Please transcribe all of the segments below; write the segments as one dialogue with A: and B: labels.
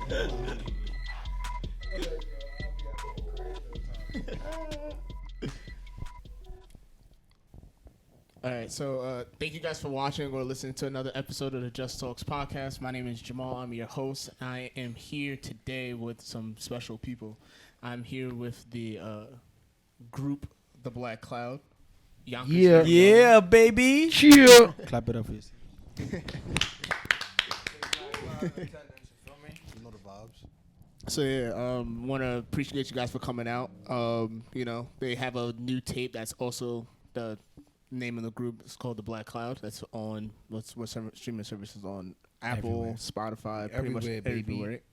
A: All right, so thank you guys for watching or listening to another episode of the Just Talks podcast. My name is Jamal. I'm your host. I am here today with some special people. I'm here with the group, The Black Cloud. Yonkers
B: Yeah, baby.
C: Cheer.
B: Clap it up for you.
C: You know the vibes.
A: So yeah, want to appreciate you guys for coming out. They have a new tape that's also the name of the group. It's called The Black Cloud. That's on what streaming services on Apple, Spotify, pretty much everywhere. Right?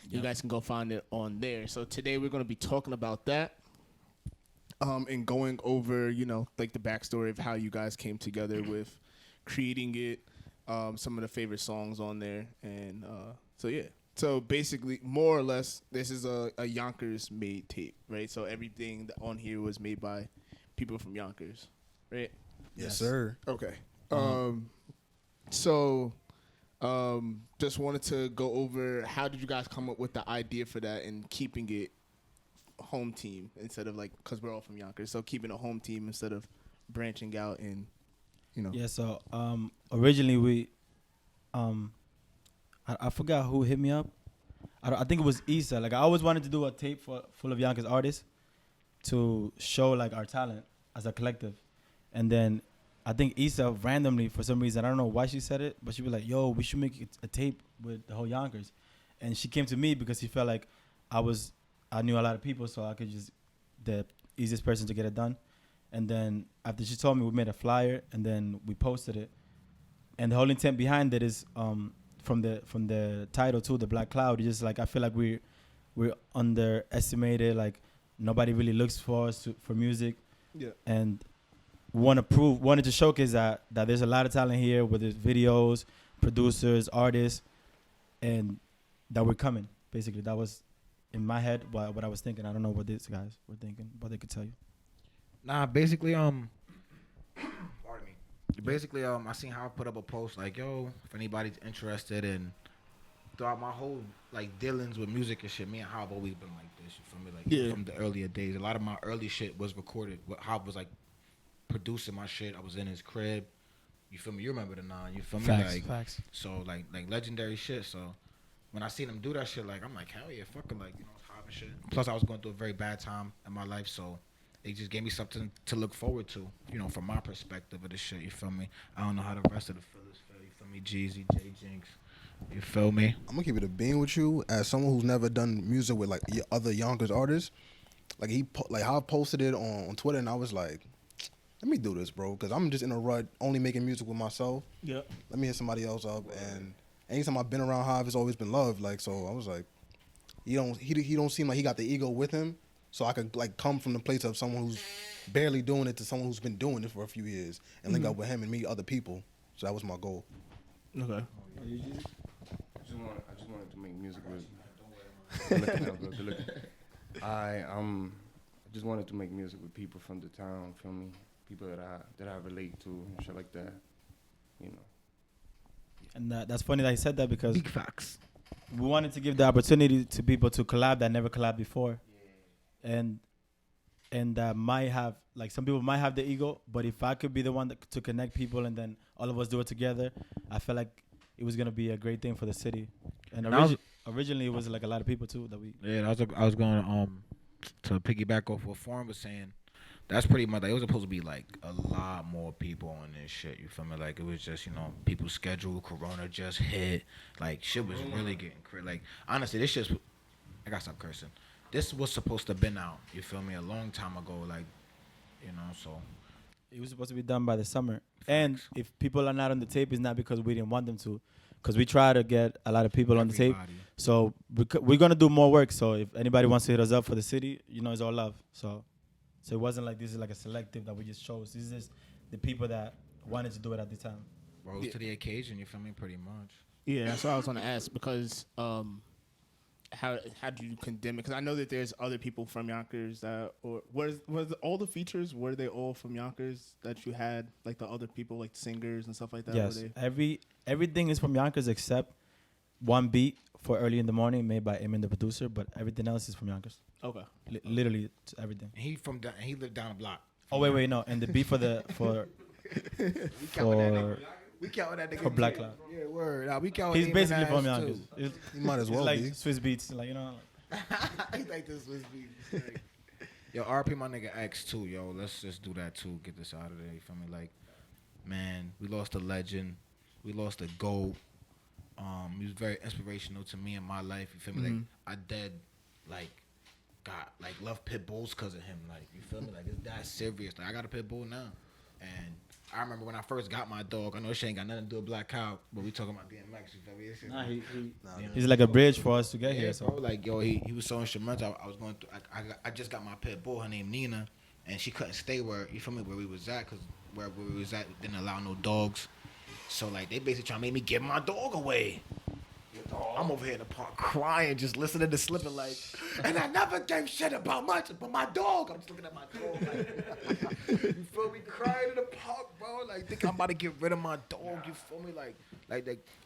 A: You guys can go find it on there. So today we're going to be talking about that. And going over, like the backstory of how you guys came together with creating it, some of the favorite songs on there, and So basically, more or less, this is a Yonkers made tape, right? So everything on here was made by people from Yonkers, right?
C: Yes, sir.
A: Okay. Just wanted to go over how did you guys come up with the idea for that and keeping it home team instead of because we're all from Yonkers, so keeping a home team instead of branching out and
B: Yeah, so originally we I forgot who hit me up. I think it was Issa. I always wanted to do a tape full of Yonkers artists to show our talent as a collective. And then I think Issa randomly, for some reason, I don't know why she said it, but she was like, yo, we should make a tape with the whole Yonkers. And she came to me because she felt like I knew a lot of people, so I could just the easiest person to get it done. And then after she told me, we made a flyer, and then we posted it. And the whole intent behind it is from the title too, The Black Cloud. It's just I feel like we're underestimated. Nobody really looks for us for music.
A: Yeah.
B: And wanted to showcase that there's a lot of talent here, whether it's videos, producers, artists, and that we're coming. Basically, that was in my head what I was thinking. I don't know what these guys were thinking, but they could tell you.
D: Nah, basically, pardon me. Basically, I seen how I put up a post yo, if anybody's interested in throughout my whole dealings with music and shit, me and How have always been like this. You feel me? From the earlier days, a lot of my early shit was recorded. How was producing my shit. I was in his crib. You feel me? You remember the 9. You feel me?
B: Facts.
D: So legendary shit. So when I seen him do that shit, I'm like, hell yeah, fuck it, it's hot and shit. Plus I was going through a very bad time in my life, so it just gave me something to look forward to, from my perspective of this shit, you feel me? I don't know how the rest of the fellas feel, you feel me? Jeezy, J Jinx, you feel me?
C: I'm gonna keep it a bean with you as someone who's never done music with other Yonkers artists. How I posted it on Twitter, and I was like, let me do this, bro, because I'm just in a rut, only making music with myself.
A: Yeah.
C: Let me hit somebody else up, and anytime I've been around Hive, it's always been love. So I was like, he don't seem like he got the ego with him, so I could come from the place of someone who's barely doing it to someone who's been doing it for a few years and link up with him and meet other people. So that was my goal.
A: Okay.
E: I just wanted to make music with. I just wanted to make music with people from the town. Feel me? People that I relate to and shit like that.
B: And that's funny that he said that because
D: Big facts.
B: we wanted to give the opportunity to people to collab that never collabed before. Yeah. And that might have, some people might have the ego, but if I could be the one to connect people and then all of us do it together, I felt like it was going to be a great thing for the city. And originally it was a lot of people too that we...
D: Yeah, I was going to piggyback off what Foreign was saying. That's pretty much, it was supposed to be a lot more people on this shit, you feel me? It was just, people's schedule, Corona just hit, shit was really getting crazy. Honestly, this shit's, I gotta stop cursing. This was supposed to have been out, you feel me, a long time ago, so.
B: It was supposed to be done by the summer. And if people are not on the tape, it's not because we didn't want them to, because we try to get a lot of people on the tape. So we're going to do more work. So if anybody wants to hit us up for the city, it's all love. So it wasn't this is a selective that we just chose. This is the people that wanted to do it at the time.
D: Rose to the occasion, you feel me, pretty much.
A: Yeah, that's what I was going to ask, because how do you condemn it? Because I know that there's other people from Yonkers that, or was all the features, were they all from Yonkers that you had, the other people, singers and stuff like that?
B: Yes, everything is from Yonkers except one beat for Early in the Morning, made by Eamon, the producer, but everything else is from Yonkers.
A: Okay.
B: Literally it's everything.
D: He lived down the block.
B: Oh wait, no, and the beat for
D: We count that nigga
B: for Black
D: too.
B: Cloud.
D: Yeah, word. Nah, we count.
B: He's
D: Eamon
B: basically
D: ass
B: from
D: too.
B: Yonkers. It's
C: You might as well
B: like
C: be.
B: Swiss beats, like you know.
D: He like this Swiss beat. Yo, RP my nigga X too, yo. Let's just do that too. Get this out of there. You feel me? Like, man, we lost a legend. We lost a GOAT. He was very inspirational to me in my life. You feel me? Like, I love pit bulls because of him. Like, you feel me? Like, it's that serious. Like, I got a pit bull now. And I remember when I first got my dog. I know she ain't got nothing to do with Black Cow, but we talking about DMX. You feel me?
B: He's like a bridge for us to get here. So
D: Bro, like, yo, he was so instrumental. I was going through. I just got my pit bull. Her name Nina, and she couldn't stay where you feel me where we was at because where we was at didn't allow no dogs. So like they basically trying to make me give my dog away. I'm over here in the park crying, just listening to Slippin' like, and I never gave shit about much, but my dog. I'm just looking at my dog like, you feel me? Crying in the park, bro. Like, think I'm about to get rid of my dog. You feel me?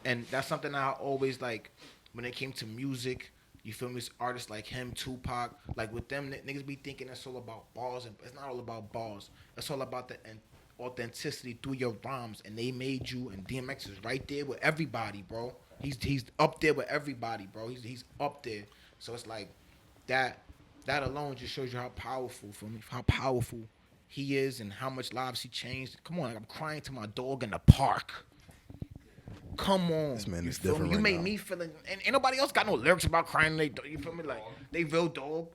D: And that's something I always like when it came to music. You feel me? Artists like him, Tupac, like with them niggas be thinking it's all about bars, and it's not all about bars. It's all about the authenticity through your rhymes, and they made you. And DMX is right there with everybody, bro. He's up there with everybody, bro. He's up there. So it's like that alone just shows you how powerful he is and how much lives he changed. Come on, like, I'm crying to my dog in the park. Come on.
C: This man
D: you
C: is
D: feel
C: different
D: me? You
C: right
D: made
C: now.
D: me feeling, and ain't nobody else got no lyrics about crying. You feel me? Like, they real dog.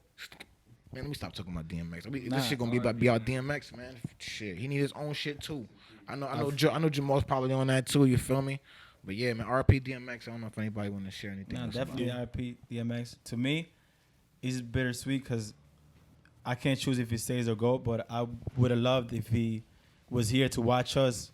D: Man, let me stop talking about DMX. This shit gonna be our DMX, man. Shit, he need his own shit too. I know Jamal's probably on that too. You feel me? But yeah, man, RP DMX. I don't know if anybody want to share anything.
B: nah,
D: else
B: definitely
D: about it.
B: RP DMX. To me, he's bittersweet because I can't choose if he stays or go. But I would have loved if he was here to watch us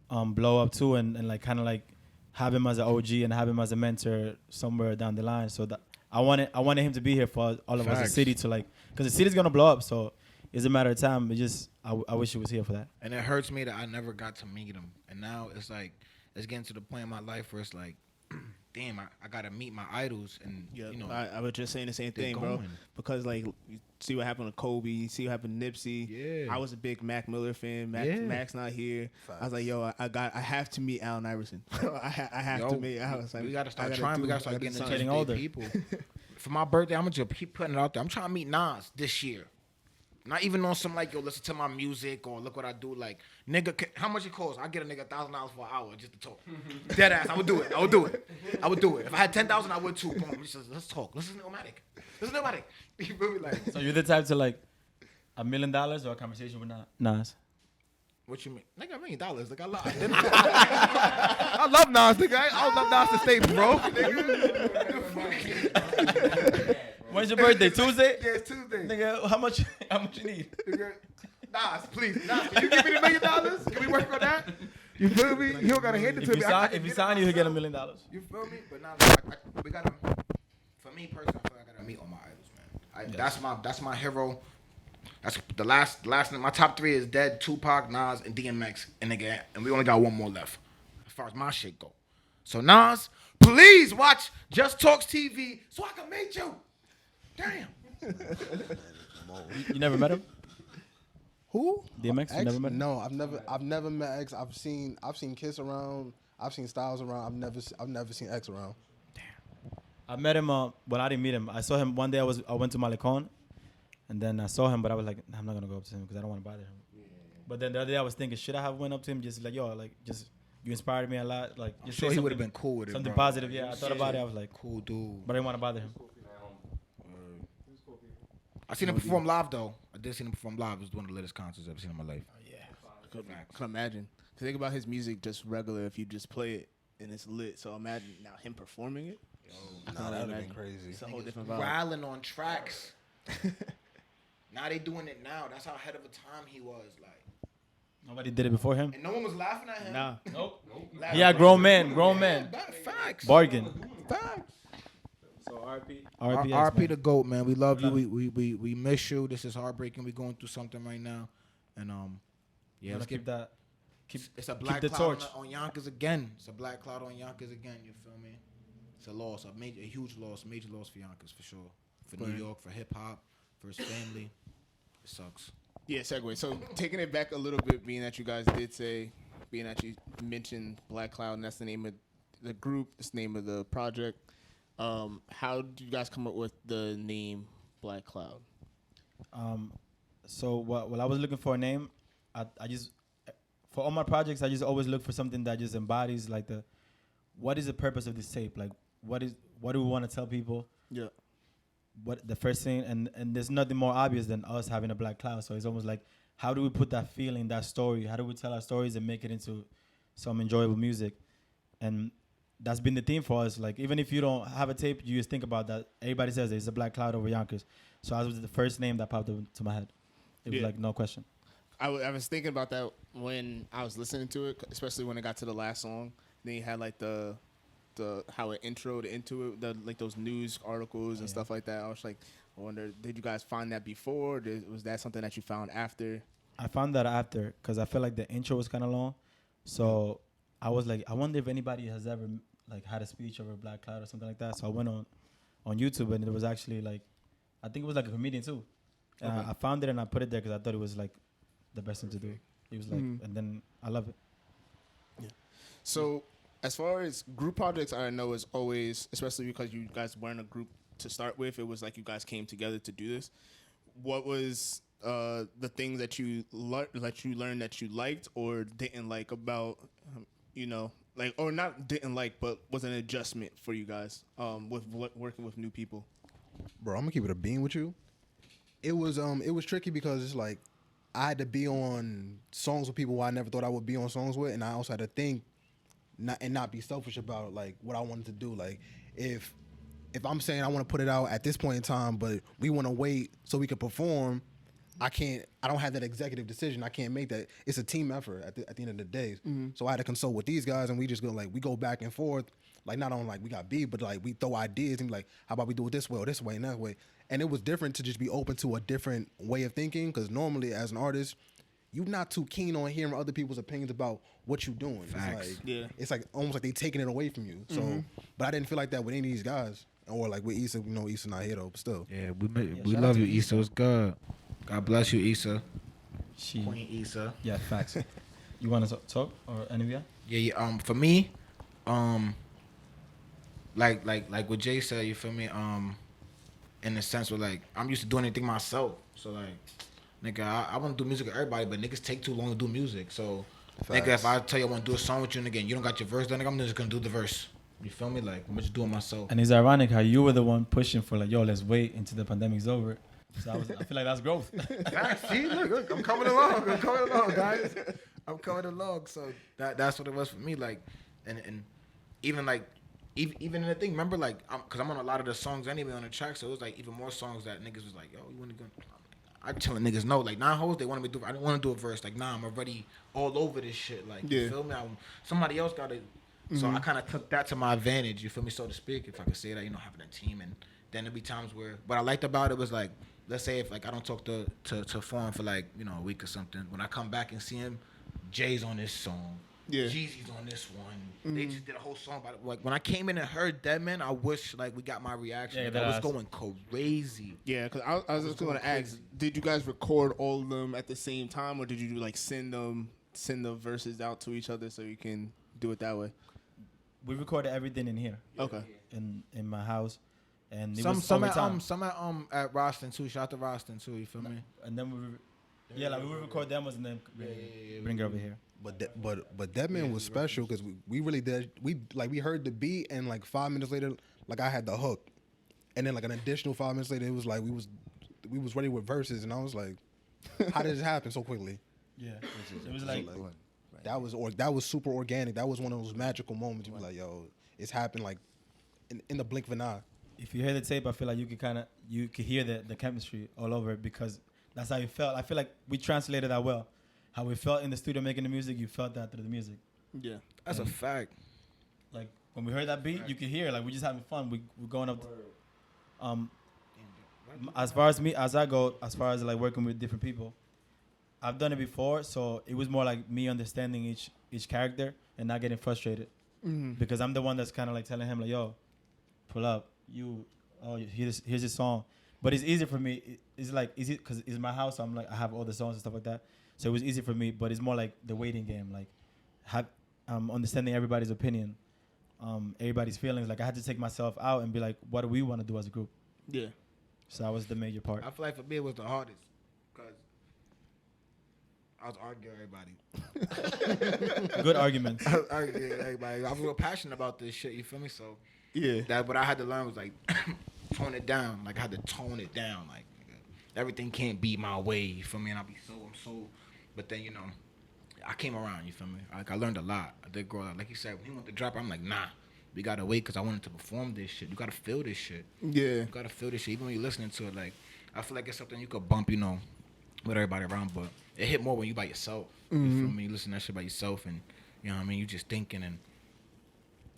B: blow up too, and like kind of like have him as an OG and have him as a mentor somewhere down the line. So that I wanted him to be here for all of us, the
D: Facts.
B: city, to like, because the city's gonna blow up. So it's a matter of time. It just I wish he was here for that.
D: And it hurts me that I never got to meet him. And now it's like, it's getting to the point in my life where it's like, damn, I got to meet my idols. And,
A: Yeah,
D: you know,
A: I was just saying the same
D: they're
A: thing, bro.
D: going.
A: Because like, you see what happened to Kobe, you see what happened to Nipsey.
D: Yeah.
A: I was a big Mac Miller fan.
D: Yeah.
A: Mac's not here. I was like, yo, I have to meet Allen Iverson. I have
D: Yo,
A: to meet. I was like,
D: we got to
A: I
D: start
A: gotta
D: trying.
A: do-
D: We got to
A: I
D: start
A: gotta
D: getting
A: do
D: into
A: something.
B: Getting older.
D: people. For my birthday, I'm going to keep putting it out there. I'm trying to meet Nas this year. Not even on some like, yo, listen to my music or look what I do. Like, nigga, how much it costs? I get a nigga $1,000 for an hour just to talk. Dead ass, I would do it. I would do it. If I had 10,000, I would too. Boom, let's talk. Listen to Nomadic. You feel me? Like,
B: So you're the type to like $1 million or a conversation with Nas?
D: what you mean? Nigga, $1 million. Like, I love I love Nas, nigga. I don't love Nas to stay broke, nigga.
B: When's your birthday? Tuesday?
D: Yeah, it's Tuesday.
B: Nigga, how much you need?
D: Nigga, Nas, please. Nas, can you give me the $1 million? Can we work on that? You feel me? You don't gotta hand it to me.
B: If you sign, you could get $1 million.
D: You feel me? But now, we gotta. For me personally, I feel like I gotta meet all my idols, man. That's my hero. That's the last. My top 3 is Dead, Tupac, Nas, and DMX, and nigga, and we only got one more left, as far as my shit go. So Nas, please watch Just Talks TV so I can meet you. Damn.
B: You never met him?
C: Who?
B: DMX? You
C: X?
B: never met him?
C: No, I've never met X. I've seen Kiss around. I've seen Styles around. I've never seen X around.
B: I met him. Well, I didn't meet him. I saw him one day. I went to Malecon, and then I saw him, but I was like, I'm not gonna go up to him because I don't want to bother him. Yeah. But then the other day I was thinking, should I have went up to him just like, yo, like just you inspired me a lot. Like,
D: I'm
B: just
D: sure
B: say
D: he would have
B: something-
D: been cool with it.
B: Something
D: bro.
B: positive. Yeah, I thought about it. I was like,
D: Cool dude.
B: but I didn't want to bother him.
D: I seen him perform live though. I did see him perform live. It was one of the latest concerts I've ever seen in my life.
A: I can imagine. Think about his music just regular. If you just play it and it's lit, so imagine now him performing it. I can
C: Nah,
A: only
C: that'd have
A: imagine.
C: been crazy.
A: It's a whole different vibe.
D: Growling on tracks. Now they doing it now. That's how ahead of a time he was. Like,
B: Nobody did it before him.
D: and no one was laughing at him.
A: Nah.
B: Nope.
D: Laughing.
B: Yeah, grown man.
D: Facts.
B: Bargain.
D: Facts.
B: So RP.
D: RP the GOAT, man. We love you. We miss you. This is heartbreaking. We going through something right now, and yeah, let's
B: keep
D: get
B: that. Keep
D: It's a black
B: the
D: cloud
B: torch.
D: on Yonkers again. It's a black cloud on Yonkers again. You feel me? It's a loss, a huge loss, major loss for Yonkers for sure. For New
A: Right.
D: York, for hip hop, for his family. It sucks.
A: Yeah, segue. So taking it back a little bit, being that you guys did say, being that you mentioned Black Cloud, and that's the name of the group, that's the name of the project. How did you guys come up with the name Black Cloud?
B: So while I was looking for a name, I just for all my projects I just always look for something that just embodies like what is the purpose of this tape? Like what do we want to tell people?
A: Yeah.
B: What the first thing and there's nothing more obvious than us having a black cloud. So it's almost like how do we put that feeling, that story? How do we tell our stories and make it into some enjoyable music? And that's been the theme for us. Like even if you don't have a tape, you just think about that. Everybody says it's a black cloud over Yonkers. So that was the first name that popped into my head. It was
A: Yeah.
B: like no question.
A: I was thinking about that when I was listening to it, especially when it got to the last song. Then you had like the how it introed into it, like those news articles and
B: Yeah.
A: stuff like that. I was like, I wonder, did you guys find that before? Or was that something that you found after?
B: I found that after because I felt like the intro was kind of long. So I was like, I wonder if anybody has ever like had a speech over a black cloud or something like that. So I went on YouTube and it was actually like, I think it was like a comedian too. And
A: Okay.
B: I found it and I put it there because I thought it was like the best thing to do. It was like, and then I love it.
A: So, as far as group projects, I know is always, especially because you guys weren't a group to start with. It was like you guys came together to do this. What was the things that you learned that you liked or didn't like about, like, or not didn't like, but was an adjustment for you guys with working with new people?
C: Bro, I'm gonna keep it a bean with you. It was tricky because it's like I had to be on songs with people I never thought I would be on songs with, and I also had to think not be selfish about like what I wanted to do. Like if I'm saying I want to put it out at this point in time, but we want to wait so we can perform, I don't have that executive decision. I can't make that. It's a team effort at the end of the day. So I had to consult with these guys, and we just go back and forth. Like not on like we got beat, but like we throw ideas and be like, how about we do it this way or this way and that way? And it was different to just be open to a different way of thinking because normally as an artist, you're not too keen on hearing other people's opinions about what you're doing.
D: Facts.
C: It's like,
A: Yeah.
C: it's like almost like they taking it away from you. So, but I didn't feel like that with any of these guys or like with Issa. Issa not here though, but still.
D: Yeah, we
B: shout
D: love
B: out
D: you,
B: to
D: Issa. It's good. God bless you, Issa.
B: She,
D: Queen Issa.
B: yeah, facts. You want to talk or any of you?
D: Yeah. For me, like what Jay said, you feel me? In the sense where like I'm used to doing anything myself, so like, nigga, I want to do music with everybody, but niggas take too long to do music. So, nigga, if I tell you I want to do a song with you, nigga, and you don't got your verse done, nigga, I'm just gonna do the verse. You feel me? Like I'm just doing myself.
B: And it's ironic how you were the one pushing for like, yo, let's wait until the pandemic's over. So I feel like that's growth.
D: See, look, I'm coming along, guys. I'm coming along. So that's what it was for me. Like, and even like. Even in the thing, remember, like, because I'm on a lot of the songs anyway on the track, so it was, like, even more songs that niggas was like, yo, you want to go? I telling niggas no. Like, hoes, they wanted me to do, I didn't want to do a verse. Like, I'm already all over this shit. Like, you feel me? Somebody else got it. So I kind of took that to my advantage, you feel me, so to speak, if I could say that, having a team. And then there'd be times where, what I liked about it was, like, let's say if, like, I don't talk to Fawn for, like, a week or something. When I come back and see him, Jay's on this song.
A: Yeah.
D: Jeezy's on this one. They just did a whole song about it. Like when I came in and heard Dead Man, I wish like we got my reaction.
B: Yeah,
D: Like, I was going crazy.
A: Yeah, because I was just going to ask, did you guys record all of them at the same time, or did you like send the verses out to each other so you can do it that way?
B: We recorded everything in here,
A: Okay.
B: in my house, and it
D: Some
B: was
D: some
B: over time.
D: at Roston too. Shout out to Roston too. You feel me?
B: And then we would record demos and then bring it over here.
C: But that man was special because we really did. We heard the beat and like 5 minutes later, like I had the hook, and then like an additional 5 minutes later, it was like we was ready with verses, and I was like, how did this happen so quickly?
B: Yeah, it was like
C: That was super organic. That was one of those magical moments. You be like, yo, it's happened like in the blink of an eye.
B: if you hear the tape, I feel like you could hear the chemistry all over it because that's how you felt. I feel like we translated that well. How we felt in the studio making the music, you felt that through the music.
A: Yeah.
D: That's a fact.
B: Like when we heard that beat, you could hear it. Like we're just having fun. We're going up. As far as like working with different people, I've done it before, so it was more like me understanding each character and not getting frustrated because I'm the one that's kind of like telling him like, yo, pull up, here's this song. But it's easier for me. It's like easy because it's my house. So I'm like I have all the songs and stuff like that. So it was easy for me. But it's more like the waiting game. Like understanding everybody's opinion, everybody's feelings. Like I had to take myself out and be like, what do we want to do as a group?
A: Yeah.
B: So that was the major part.
D: I feel like for me it was the hardest because I was arguing with everybody.
B: Good arguments.
D: I was arguing with everybody. I was real passionate about this shit. You feel me? So
A: Yeah.
D: that what I had to learn was like tone it down. Like I had to tone it down. Like everything can't be my way. You feel me? And I'm so. But then I came around. You feel me? Like I learned a lot. I did grow up. Like he said, when he wanted to drop, I'm like, nah. We gotta wait because I wanted to perform this shit. You gotta feel this shit.
A: Yeah.
D: You gotta feel this shit. Even when you're listening to it, like I feel like it's something you could bump, with everybody around, but it hit more when you by yourself. You feel me? You listen to that shit by yourself, and you know what I mean. You just thinking and.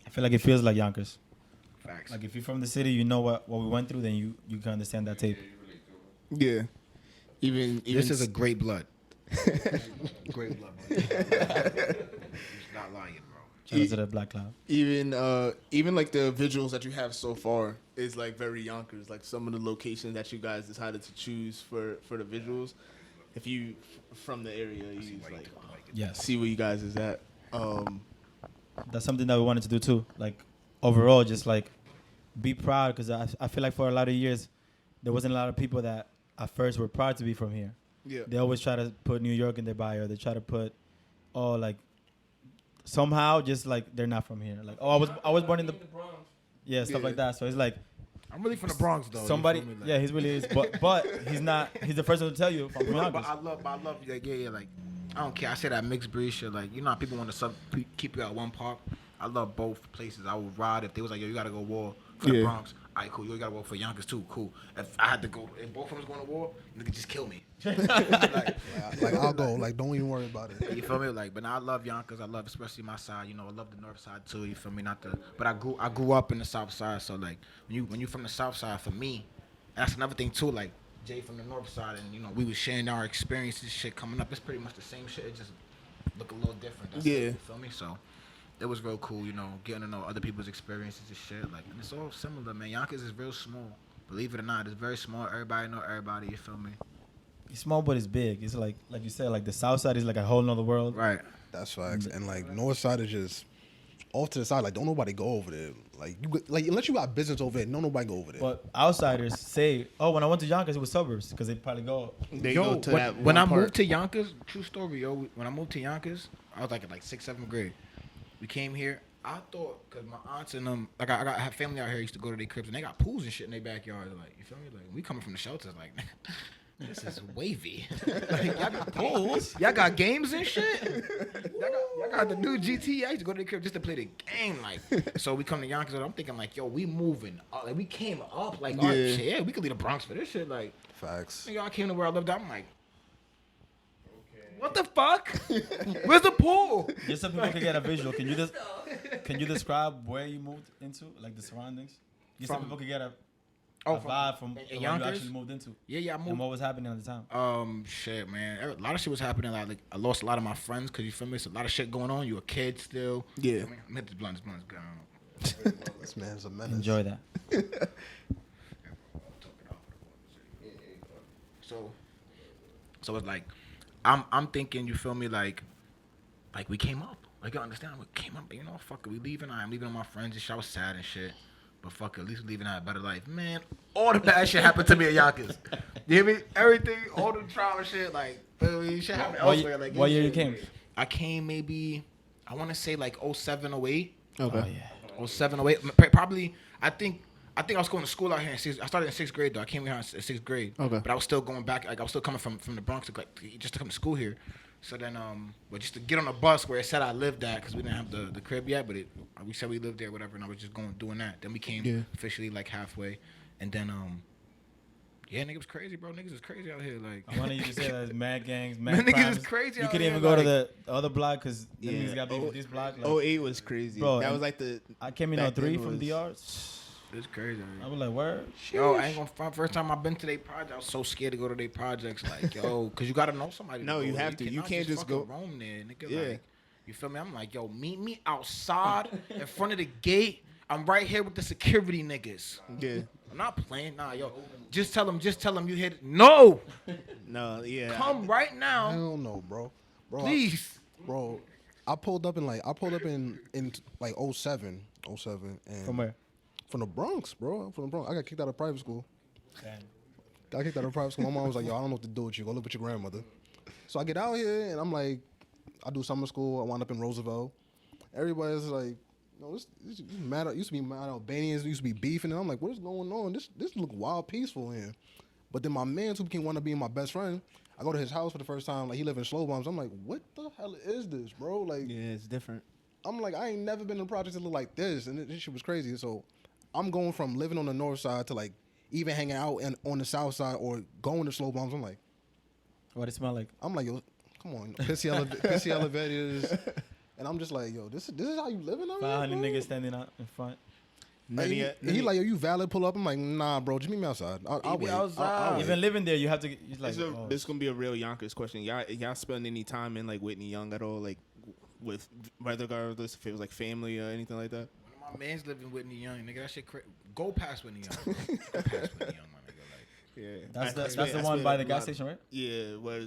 B: I feel like it feels like Yonkers.
D: Facts.
B: Like if you're from the city, you know what we went through, then you can understand that tape.
A: Yeah. Even
D: This is a great blood. Great blood. He's not lying, bro.
B: Shout out to the Black Cloud.
A: even like the visuals that you have so far is like very Yonkers. Like some of the locations that you guys decided to choose for the visuals. If you from the area, you like
B: Yes.
A: see where you guys is at.
B: That's something that we wanted to do too. Like overall, just like be proud because I feel like for a lot of years there wasn't a lot of people that at first were proud to be from here.
A: Yeah.
B: They always try to put New York in their bio. They try to put like somehow just like they're not from here. Like I was born in the
F: Bronx.
B: yeah stuff like that. So it's like
D: I'm really from the Bronx, though.
B: somebody
D: You feel me? Like,
B: yeah he's really is but he's not. He's the first one to tell you if I'm from
D: but
B: Yonkers.
D: I love, like, yeah, like, I don't care. I say that mixed breed shit, like, how people want to keep you at one park. I love both places. I would ride if they was like, yo, you gotta go war for the
A: Yeah.
D: Bronx. All right, cool. You gotta go for Yonkers too. Cool. If I had to go, if both of them was going to war, nigga just kill me.
C: Like I'll go. Like don't even worry about it.
D: You feel me? Like, but now I love Yonkers. I love especially my side. I love the north side too. You feel me? But I grew up in the south side. So like when you from the south side, for me, that's another thing too. Like Jay from the north side, and we was sharing our experiences, shit coming up. It's pretty much the same shit. It just look a little different. That's it, you feel me? So it was real cool. Getting to know other people's experiences and shit. Like, and it's all similar, man. Yonkers is real small. Believe it or not, it's very small. Everybody know everybody. You feel me?
B: It's small but it's big. It's like you said, like the south side is like a whole nother world.
D: Right.
C: That's facts. And like north side is just off to the side. Like don't nobody go over there. Like unless you got business over there, don't nobody go over there.
B: But outsiders say, oh, when I went to Yonkers, it was suburbs because they probably go.
A: They
D: Yo,
A: go to that
D: when
A: one
D: I
A: part.
D: moved to Yonkers, true story, yo. When I moved to Yonkers, I was like in like 6th, 7th grade. We came here. I thought, cause my aunts and them, like I have family out here. Used to go to their cribs and they got pools and shit in their backyard. Like, you feel me? Like we coming from the shelters, like this is wavy. Like, y'all got pools, y'all got games and shit. Y'all got the new GT. I used to go to the crib just to play the game. Like, so we come to Yonkers. And I'm thinking like, yo, we moving up. Like we came up. Like, oh,
A: Yeah.
D: shit, yeah, we could leave the Bronx for this shit. Like,
C: Facts.
D: nigga, I came to where I lived. I'm like. What the fuck? Where's the pool?
B: Just so people can get a visual. Can you describe where you moved into, like the surroundings? Just so
D: From-
B: people can get a
D: Oh,
B: vibe from
D: in
B: where you
D: Yonkers?
B: actually moved into.
D: Yeah, I moved.
B: And what was happening at the time?
D: Shit, man. A lot of shit was happening. Like I lost a lot of my friends because you feel me. It's a lot of shit going on. You a kid still.
A: Yeah.
D: I mean, I'm hit this blunt. This blunt's gone.
C: This man's a menace.
B: Enjoy that.
D: So it's like, I'm thinking. You feel me? Like we came up. Like, you understand? We came up. Fuck it. We leaving. I'm leaving on my friends and shit. I was sad and shit. But fuck it, at least we leaving out a better life. Man, all the bad shit happened to me at Yonkers. You hear me? Everything, all the trauma shit, like, shit happened elsewhere. Like,
B: What year you
D: shit.
B: came?
D: I came maybe, I want to say like 07, 08.
A: Okay.
B: Oh yeah.
D: 07, 08. Probably, I think I was going to school out here in I started in 6th grade though. I came here in 6th grade.
A: Okay.
D: But I was still going back, like I was still coming from the Bronx just to come to school here. So then, but just to get on a bus where it said I lived at, because we didn't have the crib yet, but we said we lived there, whatever, and I was just doing that. Then we came officially like halfway, and then yeah, niggas was crazy, bro. Niggas is crazy out here, like.
B: I wanted you to say that mad gangs,
D: Man,
B: mad
D: niggas
B: crimes.
D: is crazy
B: You
D: out
B: couldn't
D: here,
B: even go to
D: like-
B: the other block because
A: Yeah.
B: niggas got beef with this block. Like,
A: 08 was crazy.
B: Bro,
A: that
B: and
A: was like the
B: I came in
A: back
B: 03
A: then
B: from
A: was-
B: DR.
D: It's crazy.
B: I was like, word.
D: Yo, I ain't gonna front. First time I've been to their project, I was so scared to go to their projects. Like, yo, because you gotta know somebody.
A: No,
D: to
A: you
D: go
A: have
D: there.
A: to. You
D: cannot
A: can't just
D: fucking
A: go-
D: roam there, nigga.
A: Yeah.
D: Like, you feel me? I'm like, yo, meet me outside in front of the gate. I'm right here with the security niggas.
A: Yeah.
D: I'm not playing. Nah, yo. Just tell them you hit it. No.
A: No, yeah.
D: Come right now.
C: Hell no, bro.
D: Please.
C: Bro, I pulled up in like 07 and
B: From where?
C: From the Bronx, bro. I'm from the Bronx. I got kicked out of private school.
B: Damn.
C: Got kicked out of private school. My mom was like, yo, I don't know what to do with you. Go live with your grandmother. So I get out here and I'm like, I do summer school. I wound up in Roosevelt. Everybody's like, no, this mad. Used to be mad Albanians. Used to be beefing, and I'm like, what is going on? This look wild, peaceful here. But then my man, who became one of being my best friend, I go to his house for the first time. Like he live in Slow Bombs. I'm like, what the hell is this, bro? Like,
A: Yeah, it's different.
C: I'm like, I ain't never been in a project that look like this, and this shit was crazy. So I'm going from living on the north side to like even hanging out on the south side or going to Slow Bombs. I'm like,
B: What it smell like?
C: I'm like, yo, come on, pissy elevators. And I'm just like, yo, this is how you living out here,
B: 500
C: bro?
B: niggas standing out in front.
C: He like, yo, you valid? Pull up. I'm like, nah, bro, just meet me outside. I'll
D: Be
C: wait.
D: outside.
C: I'll wait.
B: Even living there, you have to. It's like,
A: This is gonna be a real Yonkers question. Y'all spend any time in like Whitney Young at all, like with regardless if it was like family or anything like that?
D: One of my mans live in Whitney Young, nigga. That shit crazy. Go past Whitney Young. Bro. Go past Whitney Young, my nigga. Like,
A: Yeah,
B: that's the one by the gas station, right?
A: Yeah, where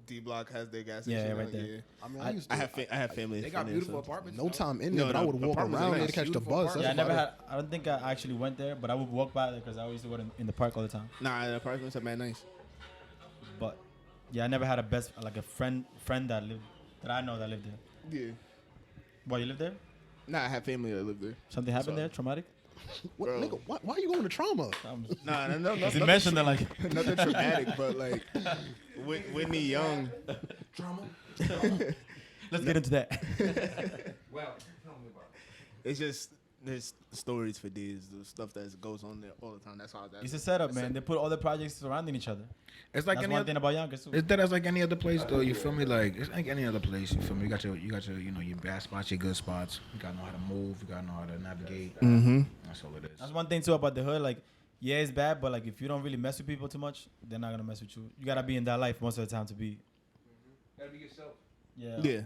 A: D Block has their gas
B: Yeah,
A: station.
B: right there.
A: Yeah.
C: I mean, I used to.
A: I have family.
D: they got
A: in there,
D: beautiful
A: so.
D: apartments.
C: No
D: though.
C: time in
A: No,
C: there, but I
A: no,
C: would walk
A: apartments are
C: around there
A: nice.
C: to catch the
D: Beautiful
C: bus.
D: apartments.
B: Yeah, I
C: That's
B: never
C: about
B: had. I don't think I actually went there, but I would walk by there because I used to go in the park all the time.
A: Nah, the apartments are mad nice.
B: But yeah, I never had a friend that I know that lived there.
A: Yeah.
B: What, you lived there?
A: Nah, I have family that live there.
B: Something happened
A: So-
B: there? Traumatic?
C: What,
A: Bro.
C: nigga, why are you going to trauma?
A: Nah, no,
B: He
A: nothing,
B: mentioned that like
A: nothing traumatic, but like Whitney Young.
B: let's get into that.
D: Well, tell me about it.
A: It's just there's stories for days, the stuff that goes on there all the time. That's how
B: It's a setup, man. They put all the projects surrounding each other.
D: It's like
B: That's
D: any
B: one
D: other.
B: thing about Yonkers too.
D: It's that as like any other place though. You feel me? Like it's like any other place. You feel me? You got your your bad spots, your good spots. You gotta know how to move. You gotta know how to navigate.
A: Mm-hmm.
D: That's all it is.
B: That's one thing too about the hood. Like, yeah, it's bad, but like if you don't really mess with people too much, they're not gonna mess with you. You gotta be in that life most of the time to be.
D: Gotta be yourself.
B: Yeah.
A: Yeah.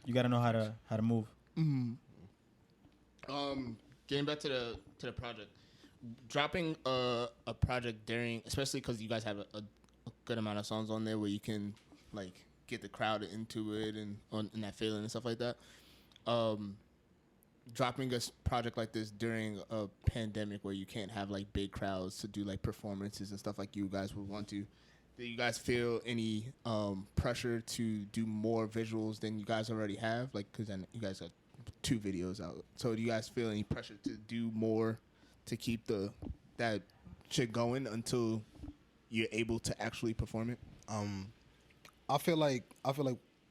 B: You gotta know how to move.
A: Mm-hmm. Getting back to the project, dropping a project during, especially because you guys have a good amount of songs on there where you can like get the crowd into it and that feeling and stuff like that. Dropping a project like this during a pandemic where you can't have like big crowds to do like performances and stuff like you guys would want to. Do you guys feel any pressure to do more visuals than you guys already have? Like, because you guys have 2 videos out. So do you guys feel any pressure to do more to keep that shit going until you're able to actually perform it?
C: I feel like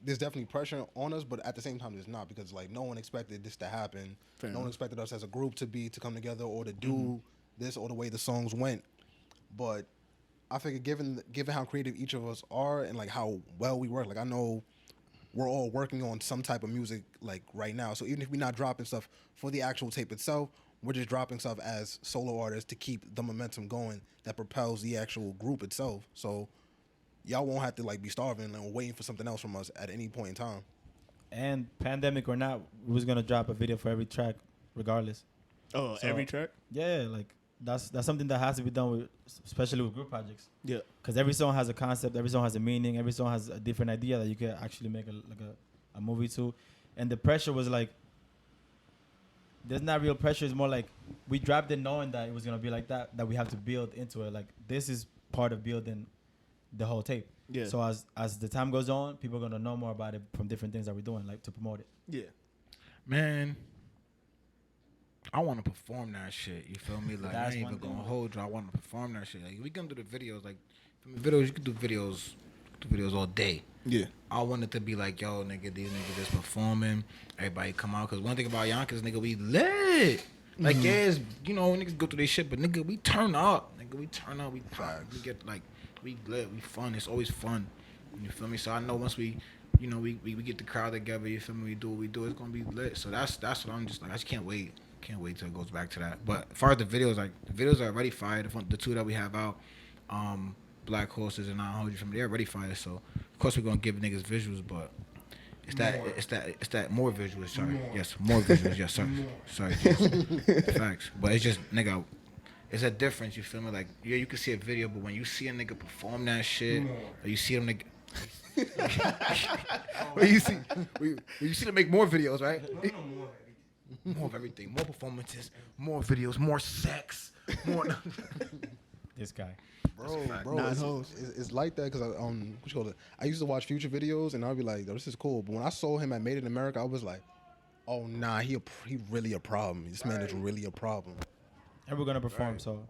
C: there's definitely pressure on us, but at the same time, there's not, because like no one expected this to happen.
A: Fair
C: No one
A: enough.
C: expected us as a group to come together or to do this or the way the songs went. But I figure given how creative each of us are and like how well we work, like I know we're all working on some type of music like right now. So even if we're not dropping stuff for the actual tape itself, we're just dropping stuff as solo artists to keep the momentum going that propels the actual group itself. So y'all won't have to like be starving and waiting for something else from us at any point in time.
B: And pandemic or not, we was gonna drop a video for every track, regardless.
A: Oh,
B: So-
A: every track?
B: Yeah, like that's something that has to be done with, especially with group projects.
A: Yeah.
B: Because every song has a concept, every song has a meaning, every song has a different idea that you can actually make a movie to. And the pressure was like, there's not real pressure. It's more like we dropped it knowing that it was gonna be like that we have to build into it. Like this is part of building the whole tape.
A: Yeah.
B: So as the time goes on, people are gonna know more about it from different things that we're doing, like to promote it.
A: Yeah.
D: Man, I want to perform that shit. You feel me? Like
B: That's
D: I ain't
B: one
D: even
B: thing.
D: gonna hold you. I want to perform that shit. Like we can do the videos. Like videos, you can do videos all day.
A: Yeah.
D: I want it to be like, yo, nigga, these niggas just performing. Everybody come out. Because one thing about Yonkers, nigga, we lit. Like, yes, you know, niggas go through their shit, but nigga, we turn up. Nigga, we turn up. We pop. We get, like, we lit. We fun. It's always fun. You feel me? So I know once we, you know, we get the crowd together, you feel me? We do what we do. It's going to be lit. So that's what I'm just like, I just can't wait. Can't wait till it goes back to that. But as far as the videos, like, the videos are already fired. The 2 that we have out, Black Horses and I'll Hold You From There, already fired. So, of course, we're going to give niggas visuals, but It's that more visuals. Sorry, yes, more visuals. Yes, sorry. Facts, but it's just nigga. It's a difference. You feel me? Like yeah, you can see a video, but when you see a nigga perform that shit, or you see them nigga. when you see them make more videos, right? More of everything, more performances, more videos, more sex, more.
B: This guy.
C: Bro, it's like that because what you call it? I used to watch Future videos and I'd be like, oh, this is cool. But when I saw him at Made in America, I was like, oh nah, he really a problem. This man is really a problem.
B: And we're gonna perform, so